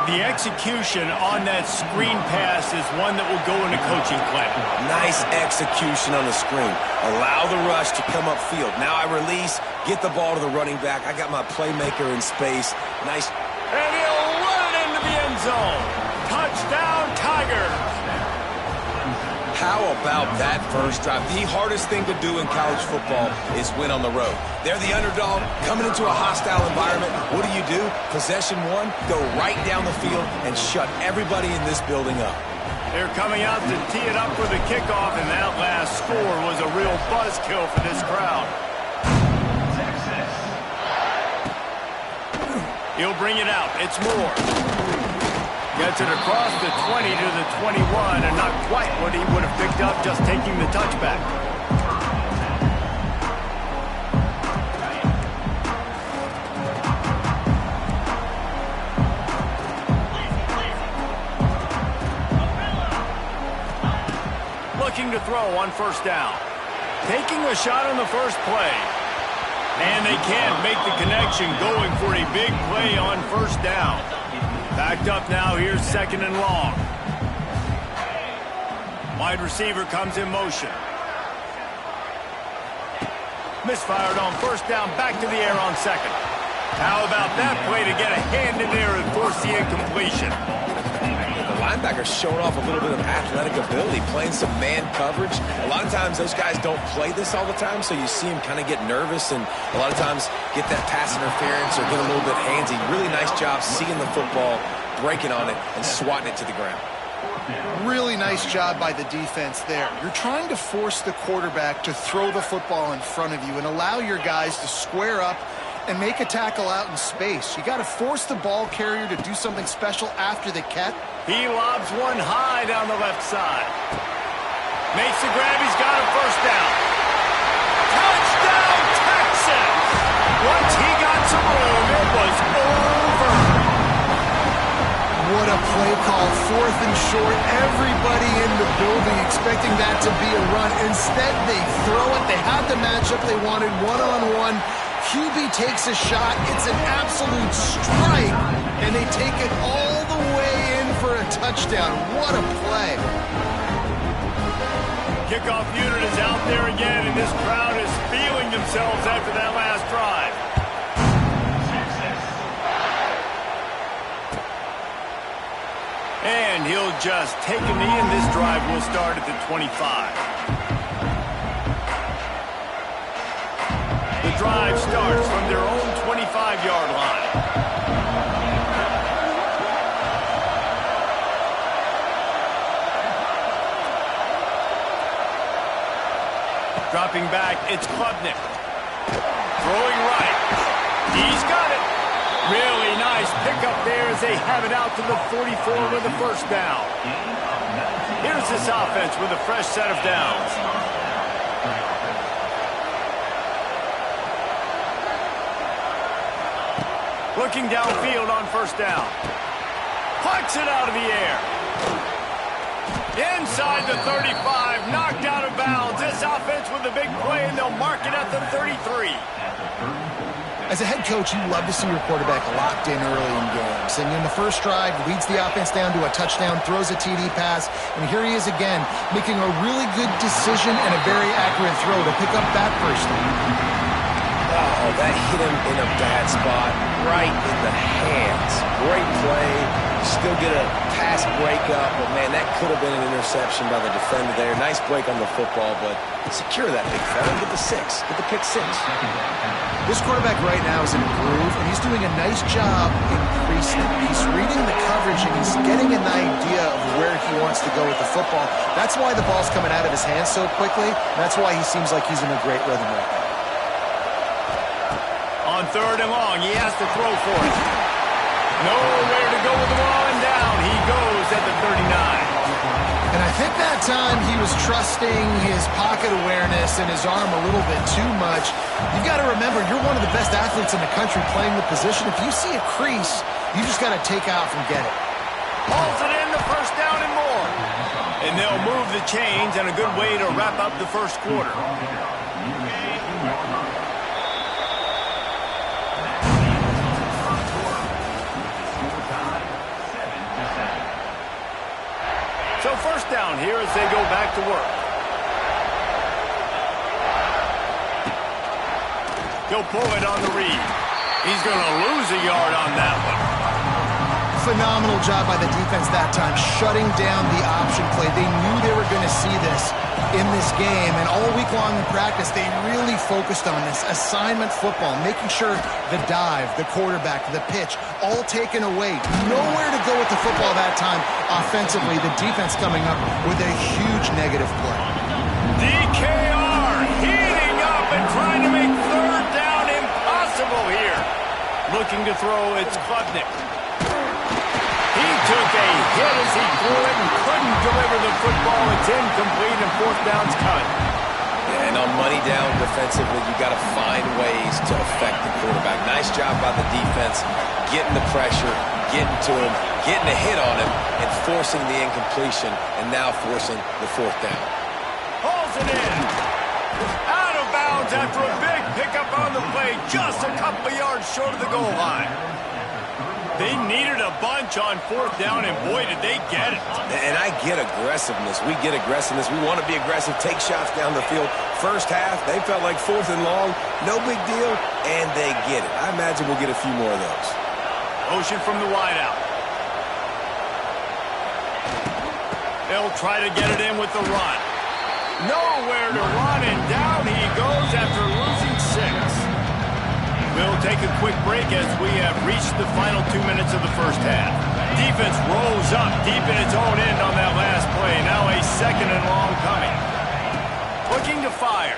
The execution on that screen pass is one that will go in a coaching plan. Nice execution on the screen. Allow the rush to come upfield. Now I release, get the ball to the running back. I got my playmaker in space. Nice. And he'll run it into the end zone. Touchdown, Tigers. How about that first drive? The hardest thing to do in college football is win on the road. They're the underdog, coming into a hostile environment. What do? Possession one, go right down the field and shut everybody in this building up. They're coming out to tee it up for the kickoff, and that last score was a real buzzkill for this crowd. He'll bring it out. It's Moore. Gets it across the 20 to the 21, and not quite what he would have picked up just taking the touchback. Looking to throw on first down. Taking a shot on the first play. And they can't make the connection, going for a big play on first down. Backed up now, here's second and long. Wide receiver comes in motion. Misfired on first down, back to the air on second. How about that play to get a hand in there and force the incompletion? The linebacker showed off a little bit of athletic ability, playing some man coverage. A lot of times those guys don't play this all the time, so you see him kind of get nervous and a lot of times get that pass interference or get a little bit handsy. Really nice job seeing the football, breaking on it, and swatting it to the ground. Really nice job by the defense there. You're trying to force the quarterback to throw the football in front of you and allow your guys to square up and make a tackle out in space. You got to force the ball carrier to do something special after the catch. He lobs one high down the left side. Makes the grab. He's got a first down. Touchdown, Texas! Once he got some room, it was over. What a a play call, 4th and short. Everybody in the building expecting that to be a run. Instead, they throw it. They had the matchup they wanted, one-on-one. QB takes a shot. It's an absolute strike, and they take it all the way in for a touchdown. What a play. Kickoff unit is out there again, and this crowd is feeling themselves after that last drive. And he'll just take a knee, and this drive will start at the 25. The drive starts from their own 25-yard line. Dropping back, it's Klubnik. Throwing right. He's got it. Really nice pickup there as they have it out to the 44 with the first down. Here's this offense with a fresh set of downs. Looking downfield on first down. Plucks it out of the air. Inside the 35, knocked out of bounds. This offense with a big play, and they'll mark it at the 33. As a head coach, you love to see your quarterback locked in early in games. And in the first drive, leads the offense down to a touchdown, throws a TD pass, and here he is again, making a really good decision and a very accurate throw to pick up that first down. Oh, that hit him in a bad spot, right in the hands. Great play. Still get a pass breakup, but man, that could have been an interception by the defender there. Nice break on the football, but secure that big fella. Get the six. Get the pick six. This quarterback right now is in a groove, and he's doing a nice job increasing. He's reading the coverage, and he's getting an idea of where he wants to go with the football. That's why the ball's coming out of his hands so quickly. That's why he seems like he's in a great rhythm right now. On 3rd and long, he has to throw for it. Nowhere to go with the ball, and down he goes at the 39. And I think that time he was trusting his pocket awareness and his arm a little bit too much. You've got to remember, you're one of the best athletes in the country playing the position. If you see a crease, you just got to take off and get it. Hauls it in, the first down and more. And they'll move the chains, and a good way to wrap up the first quarter. So first down here as they go back to work. He'll pull it on the read. He's going to lose a yard on that one. Phenomenal job by the defense that time, shutting down the option play. They knew they were going to see this in this game, and all week long in practice, they really focused on this assignment football, making sure the dive, the quarterback, the pitch, all taken away. Nowhere to go with the football that time offensively. The defense coming up with a huge negative play. DKR heating up and trying to make 3rd down impossible here. Looking to throw, it's Klubnik. He took a hit as he threw it and couldn't deliver the football. It's incomplete and 4th down's cut. And on money down defensively, you got to find ways to affect the quarterback. Nice job by the defense, getting the pressure, getting to him, getting a hit on him, and forcing the incompletion, and now forcing the 4th down. Hauls it in. Out of bounds after a big pickup on the play, just a couple of yards short of the goal line. They needed a bunch on 4th down, and boy, did they get it. And I get aggressiveness. We get aggressiveness. We want to be aggressive, take shots down the field. First half, they felt like 4th and long, no big deal, and they get it. I imagine we'll get a few more of those. Motion from the wideout. They'll try to get it in with the run. Nowhere to run, and down he goes after losing 6. We'll take a quick break as we have reached the final 2 minutes of the first half. Defense rolls up deep in its own end on that last play. Now a 2nd and long coming. Looking to fire.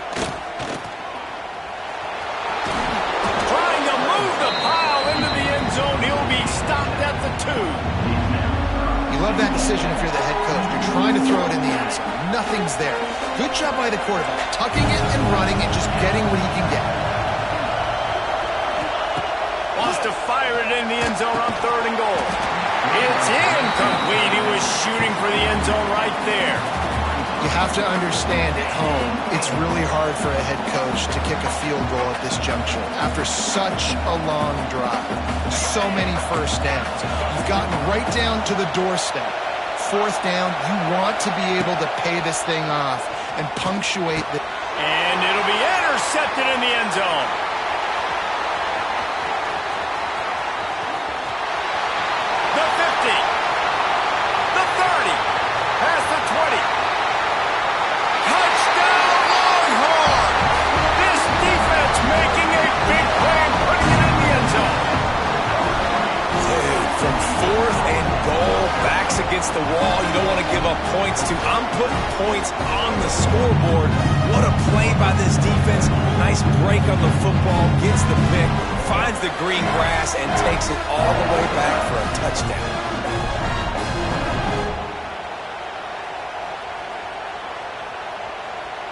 Trying to move the pile into the end zone. He'll be stopped at the 2. You love that decision if you're the head coach. You're trying to throw it in the end zone. Nothing's there. Good job by the quarterback, tucking it and running and just getting what he can get. Wants to fire it in the end zone on 3rd and goal. It's incomplete. He was shooting for the end zone right there. You have to understand at home, it's really hard for a head coach to kick a field goal at this juncture after such a long drive. So many first downs. You've gotten right down to the doorstep. Fourth down, you want to be able to pay this thing off and punctuate the... And it'll be intercepted in the end zone. The 50. The 30. Past the 20. Touchdown, Longhorns! This defense making a big play and putting it in the end zone. Dude, from 4th and goal, backs against the wall, you don't want to give up points to. I'm putting points on the scoreboard. What a play by this defense. Nice break on the football, gets the pick, finds the green grass, and takes it all the way back for a touchdown.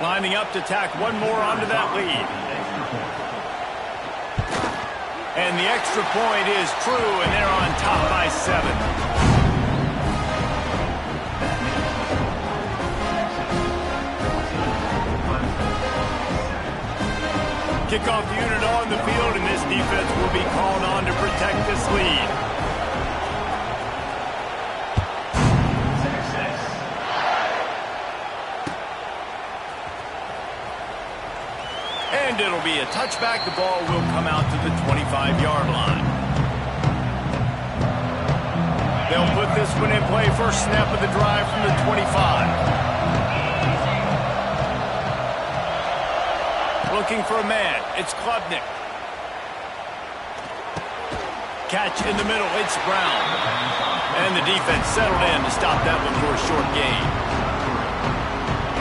Lining up to tack one more onto that lead. And the extra point is true, and they're on top by 7. Kickoff unit on the field, and this defense will be called on to protect this lead. And it'll be a touchback. The ball will come out to the 25-yard line. They'll put this one in play. First snap of the drive from the 25. Looking for a man. It's Klubnik. Catch in the middle. It's Brown. And the defense settled in to stop that one for a short gain.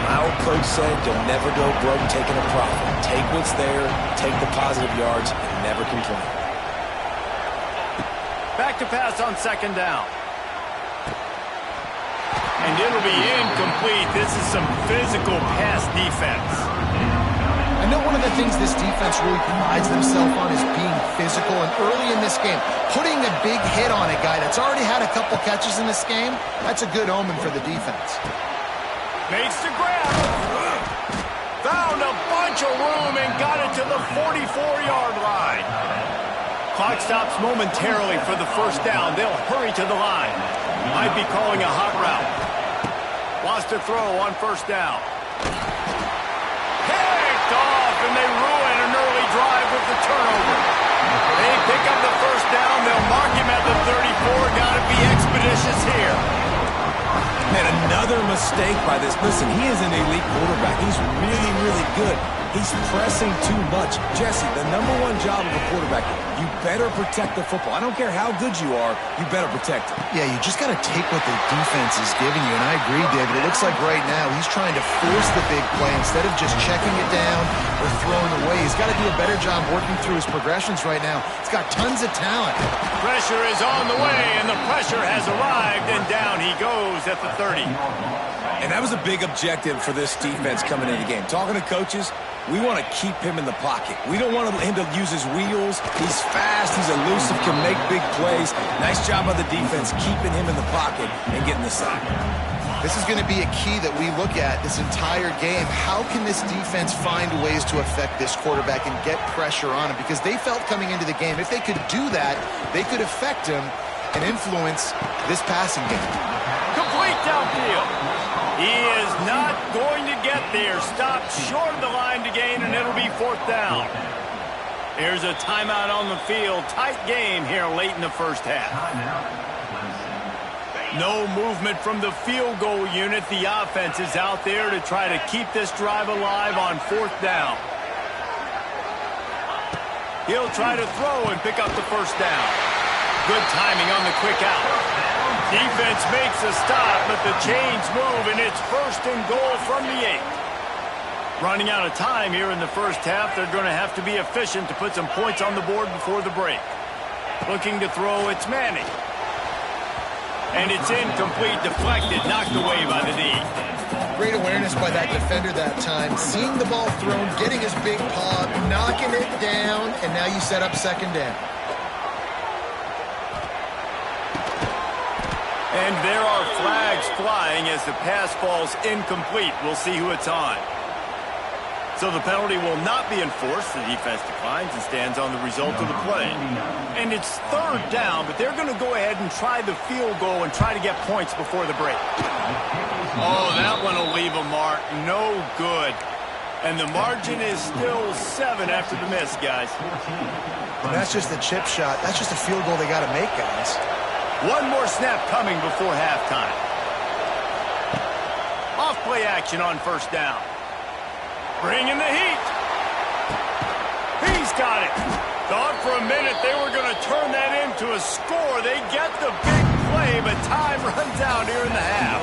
My old coach said, you'll never go broke taking a profit. Take what's there, take the positive yards, and never complain. Back to pass on second down. And it'll be incomplete. This is some physical pass defense. I know one of the things this defense really prides themselves on is being physical, and early in this game, putting a big hit on a guy that's already had a couple catches in this game, that's a good omen for the defense. Makes the grab. Found a bunch of room and got it to the 44-yard line. Clock stops momentarily for the first down. They'll hurry to the line. Might be calling a hot route. Lost a throw on first down. Picked off, and they ruin an early drive with the turnover. They pick up the first down. They'll mark him at the 34. Got to be expeditious here. And another mistake by this. Listen, he is an elite quarterback. He's really, really good. He's pressing too much. Jesse, the #1 job of a quarterback, you better protect the football. I don't care how good you are, you better protect it. Yeah, you just got to take what the defense is giving you. And I agree, David. It looks like right now he's trying to force the big play instead of just checking it down or throwing away. He's got to do a better job working through his progressions right now. He's got tons of talent. Pressure is on the way, and the pressure has arrived, and down he goes at the 30. And that was a big objective for this defense coming into the game. Talking to coaches, we want to keep him in the pocket. We don't want him to use his wheels. He's fast, he's elusive, can make big plays. Nice job by the defense keeping him in the pocket and getting the sack. This is going to be a key that we look at this entire game. How can this defense find ways to affect this quarterback and get pressure on him? Because they felt coming into the game, if they could do that, they could affect him and influence this passing game. Complete downfield. He is not going to get there. Stopped short of the line to gain, and it'll be fourth down. Here's a timeout on the field. Tight game here late in the first half. No movement from the field goal unit. The offense is out there to try to keep this drive alive on fourth down. He'll try to throw and pick up the first down. Good timing on the quick out. Defense makes a stop, but the chains move, and it's first and goal from the 8. Running out of time here in the first half. They're going to have to be efficient to put some points on the board before the break. Looking to throw, it's Manning. And it's incomplete, deflected, knocked away by the D. Great awareness by that defender that time. Seeing the ball thrown, getting his big paw, knocking it down, and now you set up second down. And there are flags flying as the pass falls incomplete. We'll see who it's on. So the penalty will not be enforced. The defense declines and stands on the result of the play. And it's third down, but they're going to go ahead and try the field goal and try to get points before the break. Oh, that one will leave a mark. No good. And the margin is still 7 after the miss, guys. And that's just a chip shot. That's just a field goal they got to make, guys. One more snap coming before halftime. Off-play action on first down. Bringing the heat. He's got it. Thought for a minute they were going to turn that into a score. They get the big play, but time runs out here in the half.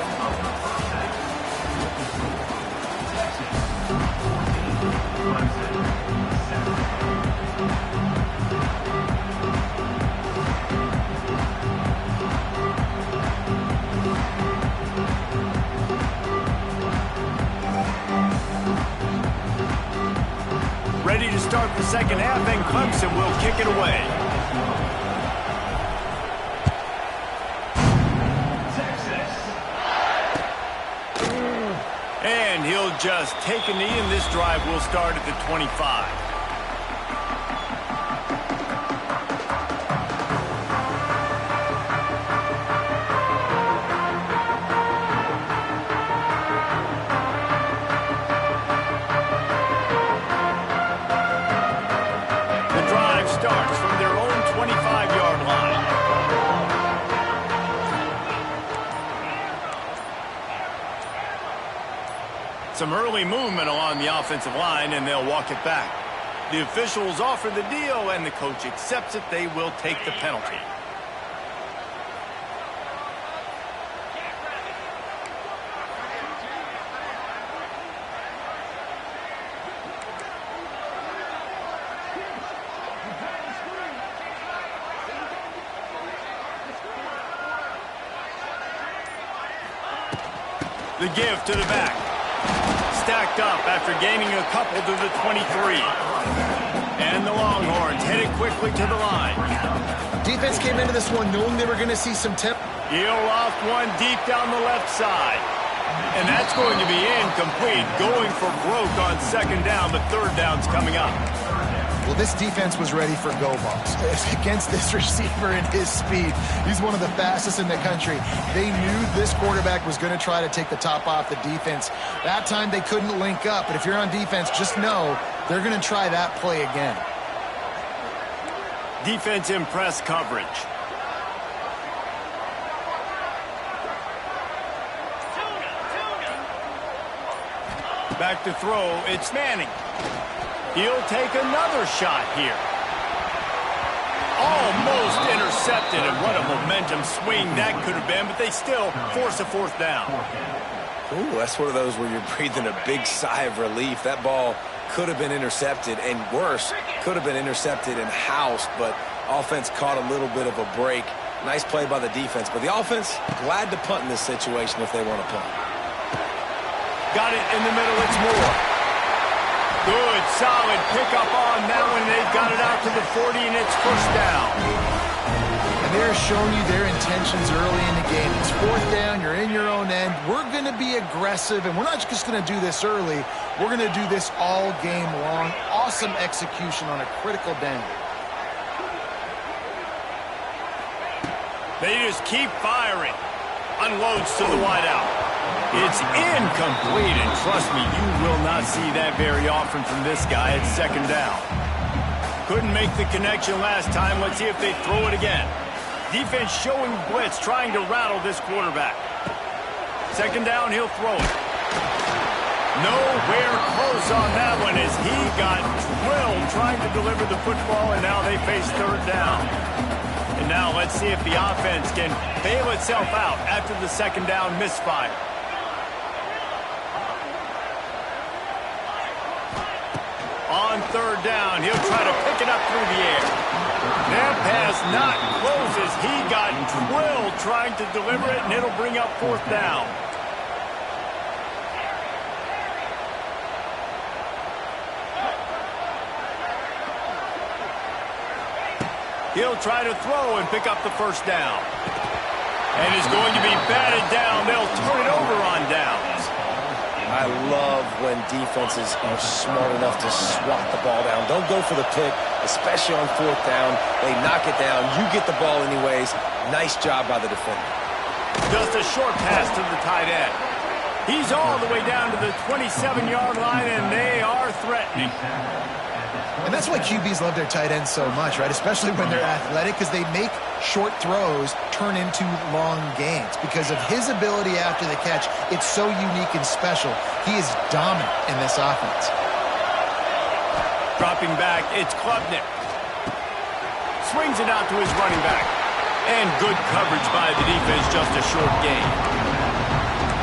Ready to start the second half, and Clemson will kick it away. And he'll just take a knee, and this drive will start at the 25. Starts from their own 25-yard line. Some early movement along the offensive line, and they'll walk it back. The officials offer the deal, and the coach accepts it. They will take the penalty. The give to the back. Stacked up after gaining a couple to the 23. And the Longhorns headed quickly to the line. Defense came into this one knowing they were going to see some temp. He'll loft one deep down the left side. And that's going to be incomplete. Going for broke on second down, but third down's coming up. Well, this defense was ready for go balls against this receiver and his speed. He's one of the fastest in the country. They knew this quarterback was going to try to take the top off the defense. That time they couldn't link up, but if you're on defense, just know they're going to try that play again. Defense in press coverage. Back to throw, it's Manning. He'll take another shot here. Almost intercepted, and what a momentum swing that could have been, but they still force a fourth down. Ooh, that's one of those where you're breathing a big sigh of relief. That ball could have been intercepted, and worse, could have been intercepted and housed, but offense caught a little bit of a break. Nice play by the defense, but the offense glad to punt in this situation if they want to punt. Got it in the middle, it's Moore. Good, solid pickup on that one. They've got it out to the 40, and it's first down. And they're showing you their intentions early in the game. It's fourth down, you're in your own end. We're going to be aggressive, and we're not just going to do this early. We're going to do this all game long. Awesome execution on a critical down. They just keep firing. Unloads to the wideout. It's incomplete, and trust me, you will not see that very often from this guy. It's second down. Couldn't make the connection last time. Let's see if they throw it again. Defense showing blitz, trying to rattle this quarterback. Second down, he'll throw it. Nowhere close on that one as he got drilled trying to deliver the football, and now they face third down. And now let's see if the offense can bail itself out after the second down misfire. On third down, he'll try to pick it up through the air. That pass not closes. He got drilled trying to deliver it, and it'll bring up fourth down. He'll try to throw and pick up the first down. And is going to be batted down. They'll turn it over on downs. I love when defenses are smart enough to swat the ball down. Don't go for the pick, especially on 4th down. They knock it down. You get the ball anyways. Nice job by the defender. Just a short pass to the tight end. He's all the way down to the 27-yard line, and they are threatening. And that's why QBs love their tight ends so much, right? Especially when they're athletic, because they make short throws turn into long gains. Because of his ability after the catch, it's so unique and special. He is dominant in this offense. Dropping back, it's Klubnik. Swings it out to his running back. And good coverage by the defense, just a short gain.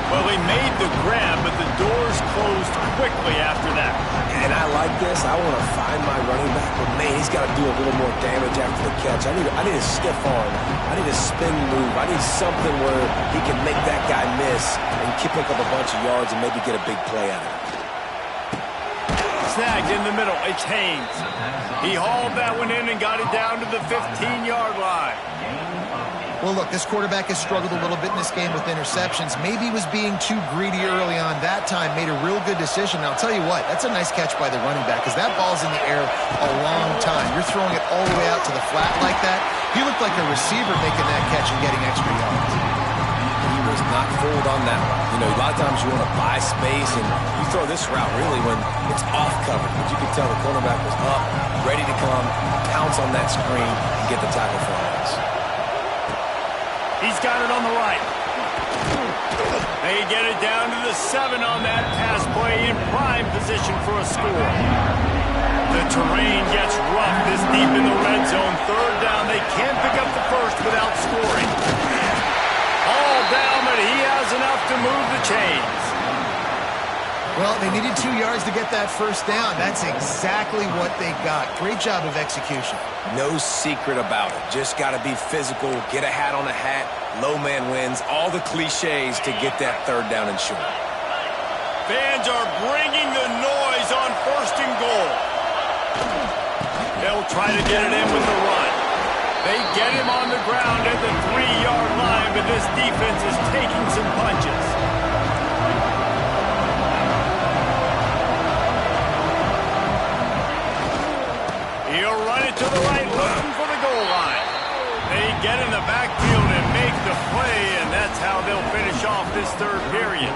Well, he made the grab, but the doors closed quickly after that. And I like this. I want to find my running back, but man, he's got to do a little more damage after the catch. I need a stiff arm. I need a spin move. I need something where he can make that guy miss and pick up a bunch of yards and maybe get a big play out of it. Snagged in the middle. It's Haynes. He hauled that one in and got it down to the 15-yard line. Well, look, this quarterback has struggled a little bit in this game with interceptions. Maybe he was being too greedy early on. That time made a real good decision. And I'll tell you what, that's a nice catch by the running back because that ball's in the air a long time. You're throwing it all the way out to the flat like that. He looked like a receiver making that catch and getting extra yards. He was not fooled on that one. You know, a lot of times you want to buy space, and you throw this route really when it's off covered. But you can tell the cornerback was up, ready to come, pounce on that screen, and get the tackle for a loss. He's got it on the right. They get it down to the 7 on that pass play in prime position for a score. The terrain gets rough this deep in the red zone. 3rd down. They can't pick up the first without scoring. All down, but he has enough to move the chains. Well, they needed 2 yards to get that first down. That's exactly what they got. Great job of execution. No secret about it. Just got to be physical, get a hat on a hat, low man wins, all the cliches to get that 3rd down and short. Fans are bringing the noise on 1st and goal. They'll try to get it in with the run. They get him on the ground at the 3-yard line, but this defense is taking some punches. He'll run it to the right, looking for the goal line. They get in the backfield and make the play, and that's how they'll finish off this 3rd period.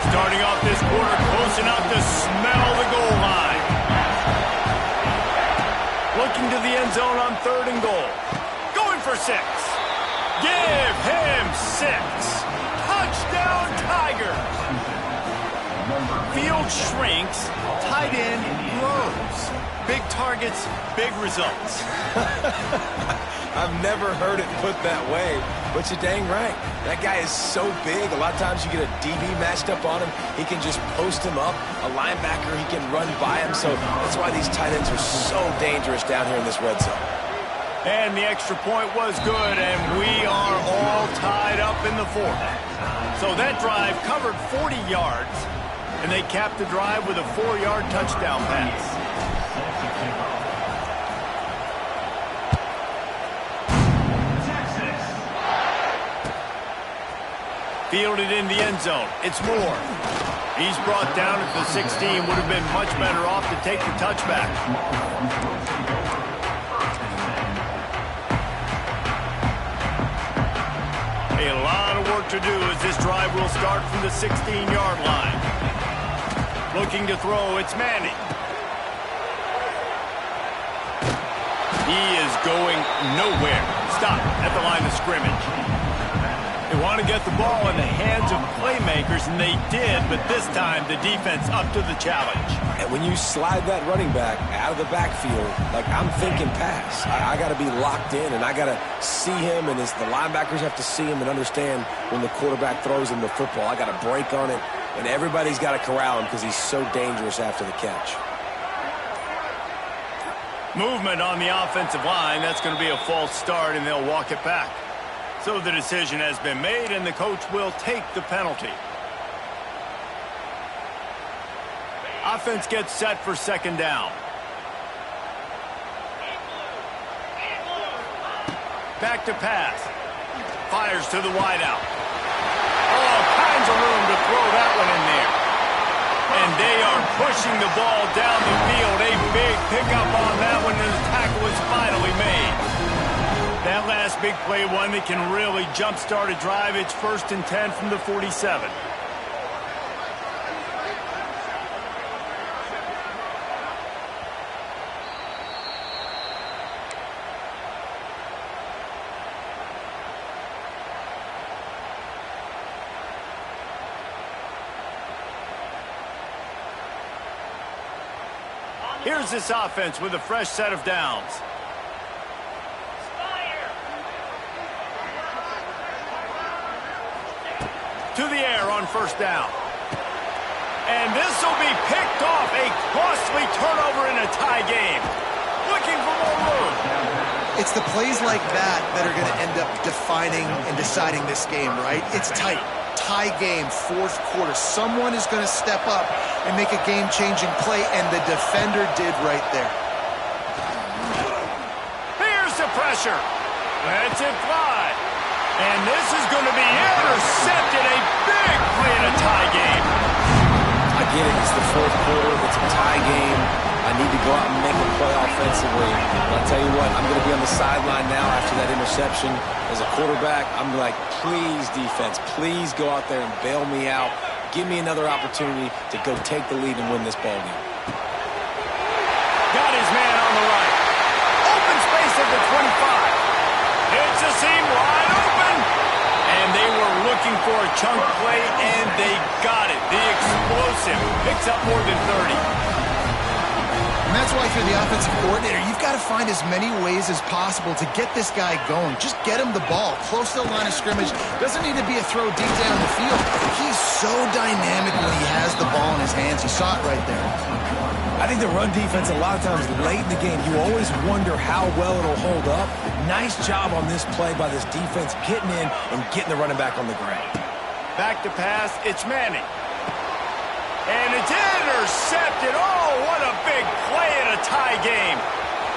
Starting off this quarter, close enough to smell the goal line. Looking to the end zone on 3rd and goal. For 6. Give him 6. Touchdown, Tigers. Field shrinks, tight end grows. Big targets, big results. I've never heard it put that way, but you're dang right. That guy is so big. A lot of times you get a DB matched up on him. He can just post him up. A linebacker, he can run by him. So that's why these tight ends are so dangerous down here in this red zone. And the extra point was good, and we are all tied up in the 4th. So that drive covered 40 yards, and they capped the drive with a 4-yard touchdown pass. Fielded in the end zone. It's Moore. He's brought down at the 16. Would have been much better off to take the touchback. A lot of work to do as this drive will start from the 16-yard line. Looking to throw, it's Manning. He is going nowhere. Stop at the line of scrimmage. They want to get the ball in the hands of playmakers, and they did, but this time the defense up to the challenge. And when you slide that running back out of the backfield, like I'm thinking pass, I got to be locked in, and I got to see him, and the linebackers have to see him and understand when the quarterback throws him the football. I got to break on it, and everybody's got to corral him because he's so dangerous after the catch. Movement on the offensive line. That's going to be a false start, and they'll walk it back. So the decision has been made, and the coach will take the penalty. Offense gets set for second down. Back to pass. Fires to the wideout. All kinds of room to throw that one in there. And they are pushing the ball down the field. A big pickup on that one, and the tackle is finally made. That last big play, one that can really jumpstart a drive. It's 1st and 10 from the 47. Here's this offense with a fresh set of downs. To the air on 1st down. And this will be picked off. A costly turnover in a tie game. Looking for more room. It's the plays like that that are going to end up defining and deciding this game, right? It's tight. Tie game, 4th quarter. Someone is going to step up and make a game-changing play, and the defender did right there. Here's the pressure. Lets it fly. And this is going to be intercepted. A big play in a tie game. I get it. It's the 4th quarter. It's a tie game. I need to go out and make a play offensively. But I'll tell you what, I'm going to be on the sideline now after that interception. As a quarterback, I'm like, please, defense, please go out there and bail me out. Give me another opportunity to go take the lead and win this ball game. Got his man on the right. Open space at the 25. It's a seam wide open. And they were looking for a chunk play, and they got it. The explosive picks up more than 30. And that's why if you're the offensive coordinator, you've got to find as many ways as possible to get this guy going. Just get him the ball. Close to the line of scrimmage. Doesn't need to be a throw deep down the field. He's so dynamic when he has the ball in his hands. You saw it right there. I think the run defense, a lot of times late in the game, you always wonder how well it'll hold up. Nice job on this play by this defense, getting in and getting the running back on the ground. Back to pass. It's Manning. And it's intercepted. Oh, what a big play in a tie game.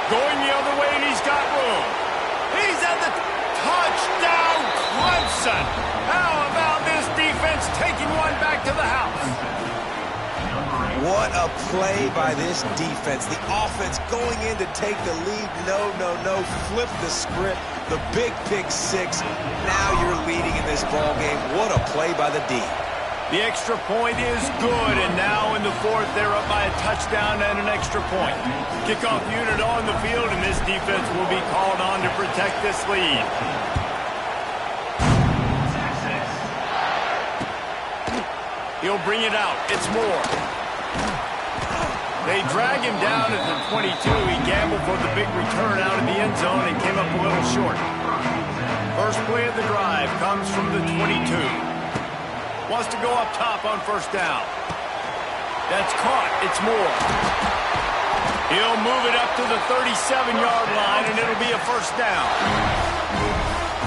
Going the other way, and he's got room. He's at the touchdown, Clemson. How about this defense taking one back to the house? What a play by this defense. The offense going in to take the lead. No. Flip the script. The big pick 6. Now you're leading in this ball game. What a play by the D. The extra point is good, and now in the 4th, they're up by a touchdown and an extra point. Kickoff unit on the field, and this defense will be called on to protect this lead. He'll bring it out. It's Moore. They drag him down at the 22. He gambled for the big return out of the end zone and came up a little short. First play of the drive comes from the 22. Wants to go up top on 1st down. That's caught. It's Moore. He'll move it up to the 37-yard line, and it'll be a 1st down.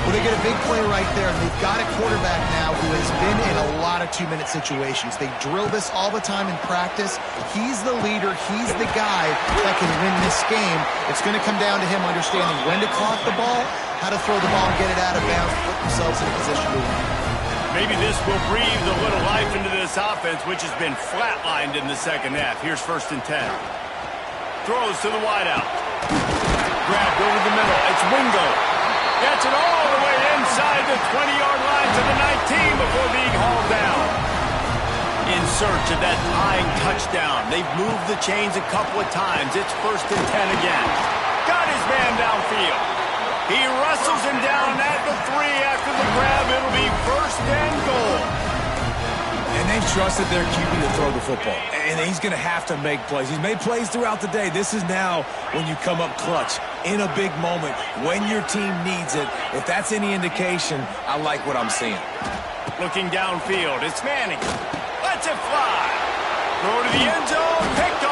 Well, they get a big play right there, and they've got a quarterback now who has been in a lot of 2-minute situations. They drill this all the time in practice. He's the leader. He's the guy that can win this game. It's going to come down to him understanding when to clock the ball, how to throw the ball and get it out of bounds, put themselves in a position to win. Maybe this will breathe a little life into this offense, which has been flatlined in the second half. Here's 1st and 10. Throws to the wideout. Grabbed over the middle. It's Wingo. Gets it all the way inside the 20-yard line to the 19 before being hauled down. In search of that tying touchdown. They've moved the chains a couple of times. It's 1st and 10 again. Got his man downfield. He wrestles him down at the 3 after the grab. It'll be 1st and goal. And they've trusted their QB to throw the football. And he's going to have to make plays. He's made plays throughout the day. This is now when you come up clutch in a big moment when your team needs it. If that's any indication, I like what I'm seeing. Looking downfield, it's Manning. Lets it fly. Throw to the end zone, picked